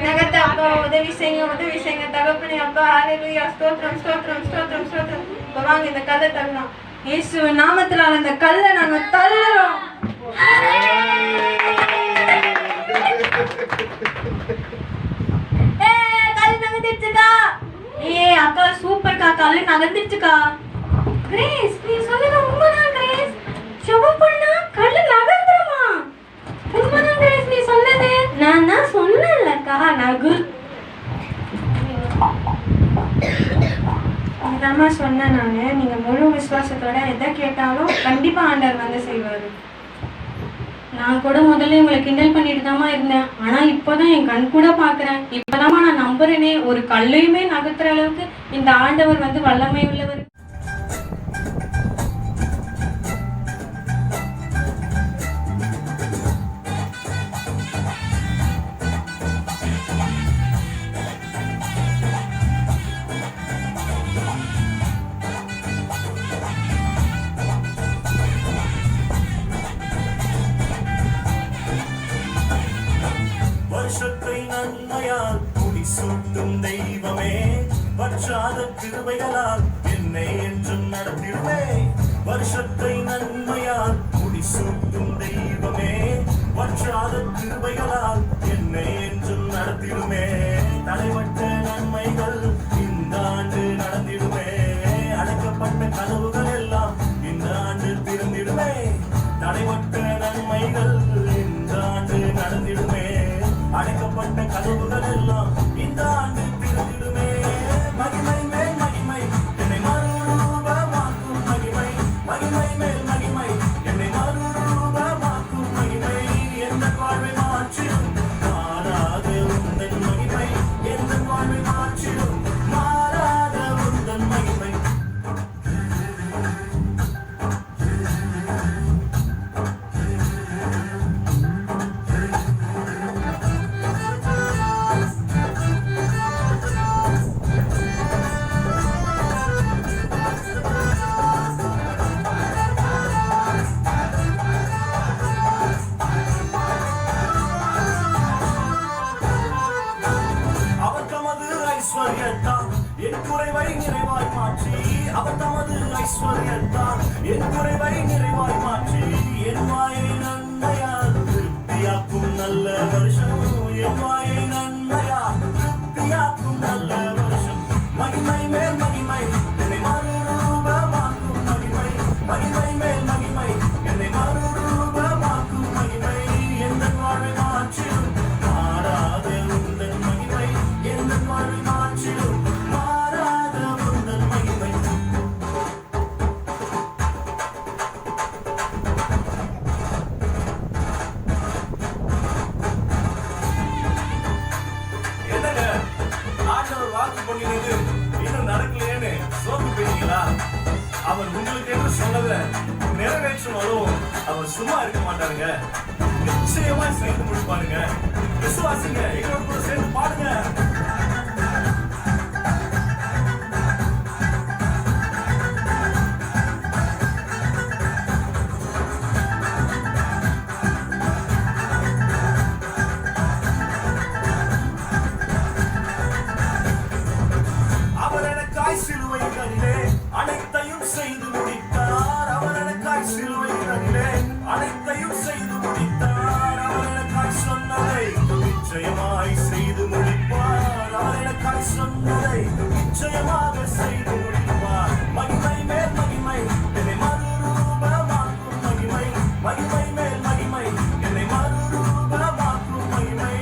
நகர்த்த அப்பா உதவி செய்யுங்க தகப்பனே அப்பா ஹalleluya ஸ்தோத்திரம் ஸ்தோத்திரம் ஸ்தோத்திரம் ஸ்தோத்திரம் அப்பா வாங்க இந்த கல்லை தள்ளலாம் இயேசுவின் நாமத்தினால இந்த கல்லை நாங்க தள்ளுறோம் கல் நகர்ந்துச்சுக்கா அக்கா சூப்பர்க்கா கல் நகர்ந்துச்சுக்கா கிரேஸ் நீ சொன்னது உண்மைதான் கிரேஸ் செவப்பண்ணா கல் நகர்ந்துருமா உண்மைதான் கிரேஸ் நீ சொன்னது நான் தான் சொன்னேன்லக்கா இதாம்மா சொன்னேன் நானு நீங்க முழு விசுவாசத்தோட எதை கேட்டாலும் கண்டிப்பா ஆண்டவர் வந்து செய்வாரு நான் கூட முதல்ல உங்களை கிண்டல் பண்ணிட்டு தாமா இருந்தேன் ஆனா இப்போதான் என் கண் கூட பாக்குறேன் இப்பதாமா நான் நம்புறேனே ஒரு கல்லையுமே நகர்த்துற அளவுக்கு இந்த ஆண்டவர் வந்து வல்லமை உள்ளவர் வருஷத்தை நன்மையால் முடிசூட்டும் தெய்வமே வற்றாத கிருபைகளால் என்னை என்றும் நடத்திடுமே வருஷத்தை நன்மையால் முடிசூட்டும் தெய்வமே வற்றாத கிருபைகளால் என்னை என்றும் நடத்திடுமே தடைபட்ட நன்மைகள் இந்த ஆண்டு நடந்திடுமே அடைக்கப்பட்ட கனவுகள் எல்லாம் இந்த ஆண்டு திறந்திடுமே தடைபட்ட நன்மைகள் இந்த ஆண்டு நடந்திடுமே அடைக்கப்பட்ட கதவுகள் எல்லாம் இந்த ஆண்டு திறந்திடுமே மகிமை மேல் மகிமை என்னை மறுரூபமாக்கும் மகிமை மகிமை மேல் மகிமை என்னை மறுரூபமாக்கும் மகிமை எந்த வாழ்வை மாற்றிடும் மாறாத உந்தன் மகிமை எந்த வாழ்வை மாற்றிடும் மாறாத உந்தன் மகிமை என் குறைவை நிறைவாய் மாற்றி அவர் தமது ஐஸ்வர்யத்தான் என் குறைவை நிறைவாய் மாற்றி என் வாயை நன்மையால் திருப்தியாக்கும் நல்ல வருஷம் என் வாயை நன்மையால் திருப்தியாக்கும் நல்ல வருஷம் மகிமை மேல் மகிமை என்னை மறுரூபமாக்கும் மகிமை மகிமை மேல் மகிமை என்னை மறுரூபமாக்கும் மகிமை எந்த வாழ்வை மாற்றிடும் மாறாத உந்தன் மகிமை எந்த வாழ்வை மாற்றிடும் அவர் உங்களுக்கு என்று சொன்னதை நிறைவேற்றும் அளவும் அவர் சும்மா இருக்க மாட்டாருங்க நிச்சயமா செய்து முடிப்பாருங்க விசுவாசிங்க எங்களோட கூட சேர்ந்து பாடுங்க அனைத்தையும் செய்து முடித்தார் அவர் எனக்காய் சிலுவையிலே அனைத்தையும் செய்து முடித்தார் அவர் எனக்காய் சொன்னதை நிச்சயமாய் செய்து முடிப்பார் அவர் எனக்காய் சொன்னதை நிச்சயமாக செய்து முடிப்பார் மகிமை மேல் மகிமை என்னை மறுரூபமாக்கும் மகிமை மகிமை மேல் மகிமை என்னை மறுரூபமாக்கும் மகிமை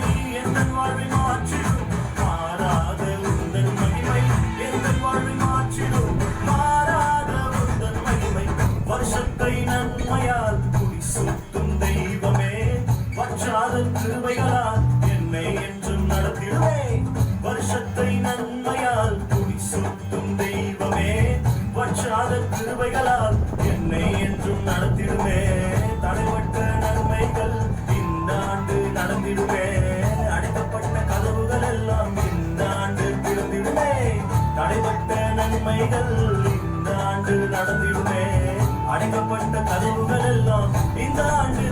எந்த வாழ்வை மாற்றிடும் மாறாத உந்தன் மகிமை எந்த வாழ்வை மாற்றிடும் வருஷத்தை நன்மையால் முடிசூட்டும் தெய்வமே வற்றாத கிருபைகளால் என்னை என்றும் நடத்திடுமே வருஷத்தை நன்மையால் முடிசூட்டும் தெய்வமே வற்றாத கிருபைகளால் என்னை என்றும் நடத்திடுமே தடைபட்ட நன்மைகள் இந்த ஆண்டு நடந்திடுமே அடைக்கப்பட்ட கதவுகள் எல்லாம் இந்த ஆண்டு திறந்திடுமே தடைபட்ட நன்மைகள் இந்த ஆண்டு நடந்திடுமே அடைக்கப்பட்ட கதவுகள் எல்லாம் இந்த ஆண்டு